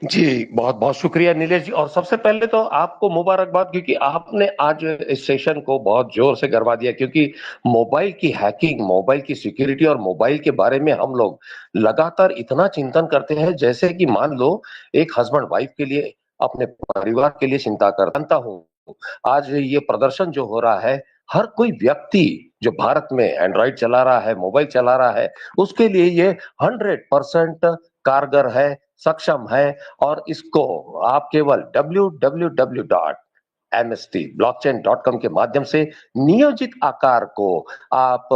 जी, बहुत बहुत शुक्रिया नीलेश जी। और सबसे पहले तो आपको मुबारकबाद, क्योंकि आपने आज इस सेशन को बहुत जोर से करवा दिया, क्योंकि मोबाइल की हैकिंग, मोबाइल की सिक्योरिटी और मोबाइल के बारे में हम लोग लगातार इतना चिंतन करते हैं, जैसे कि मान लो एक हस्बैंड वाइफ के लिए, अपने परिवार के लिए चिंता करता हूँ। आज ये प्रदर्शन जो हो रहा है, हर कोई व्यक्ति जो भारत में एंड्रॉइड चला रहा है, मोबाइल चला रहा है, उसके लिए ये 100% कारगर है, सक्षम है। और इसको आप केवल www.mstblockchain.com के माध्यम से नियोजित आकार को आप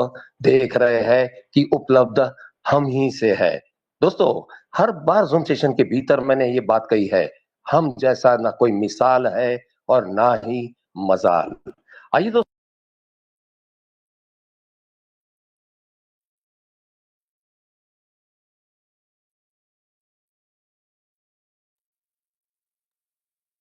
देख रहे हैं कि उपलब्ध हम ही से है। दोस्तों, हर बार जूम सेशन के भीतर मैंने ये बात कही है, हम जैसा ना कोई मिसाल है और ना ही मजाल। आइए दोस्तों,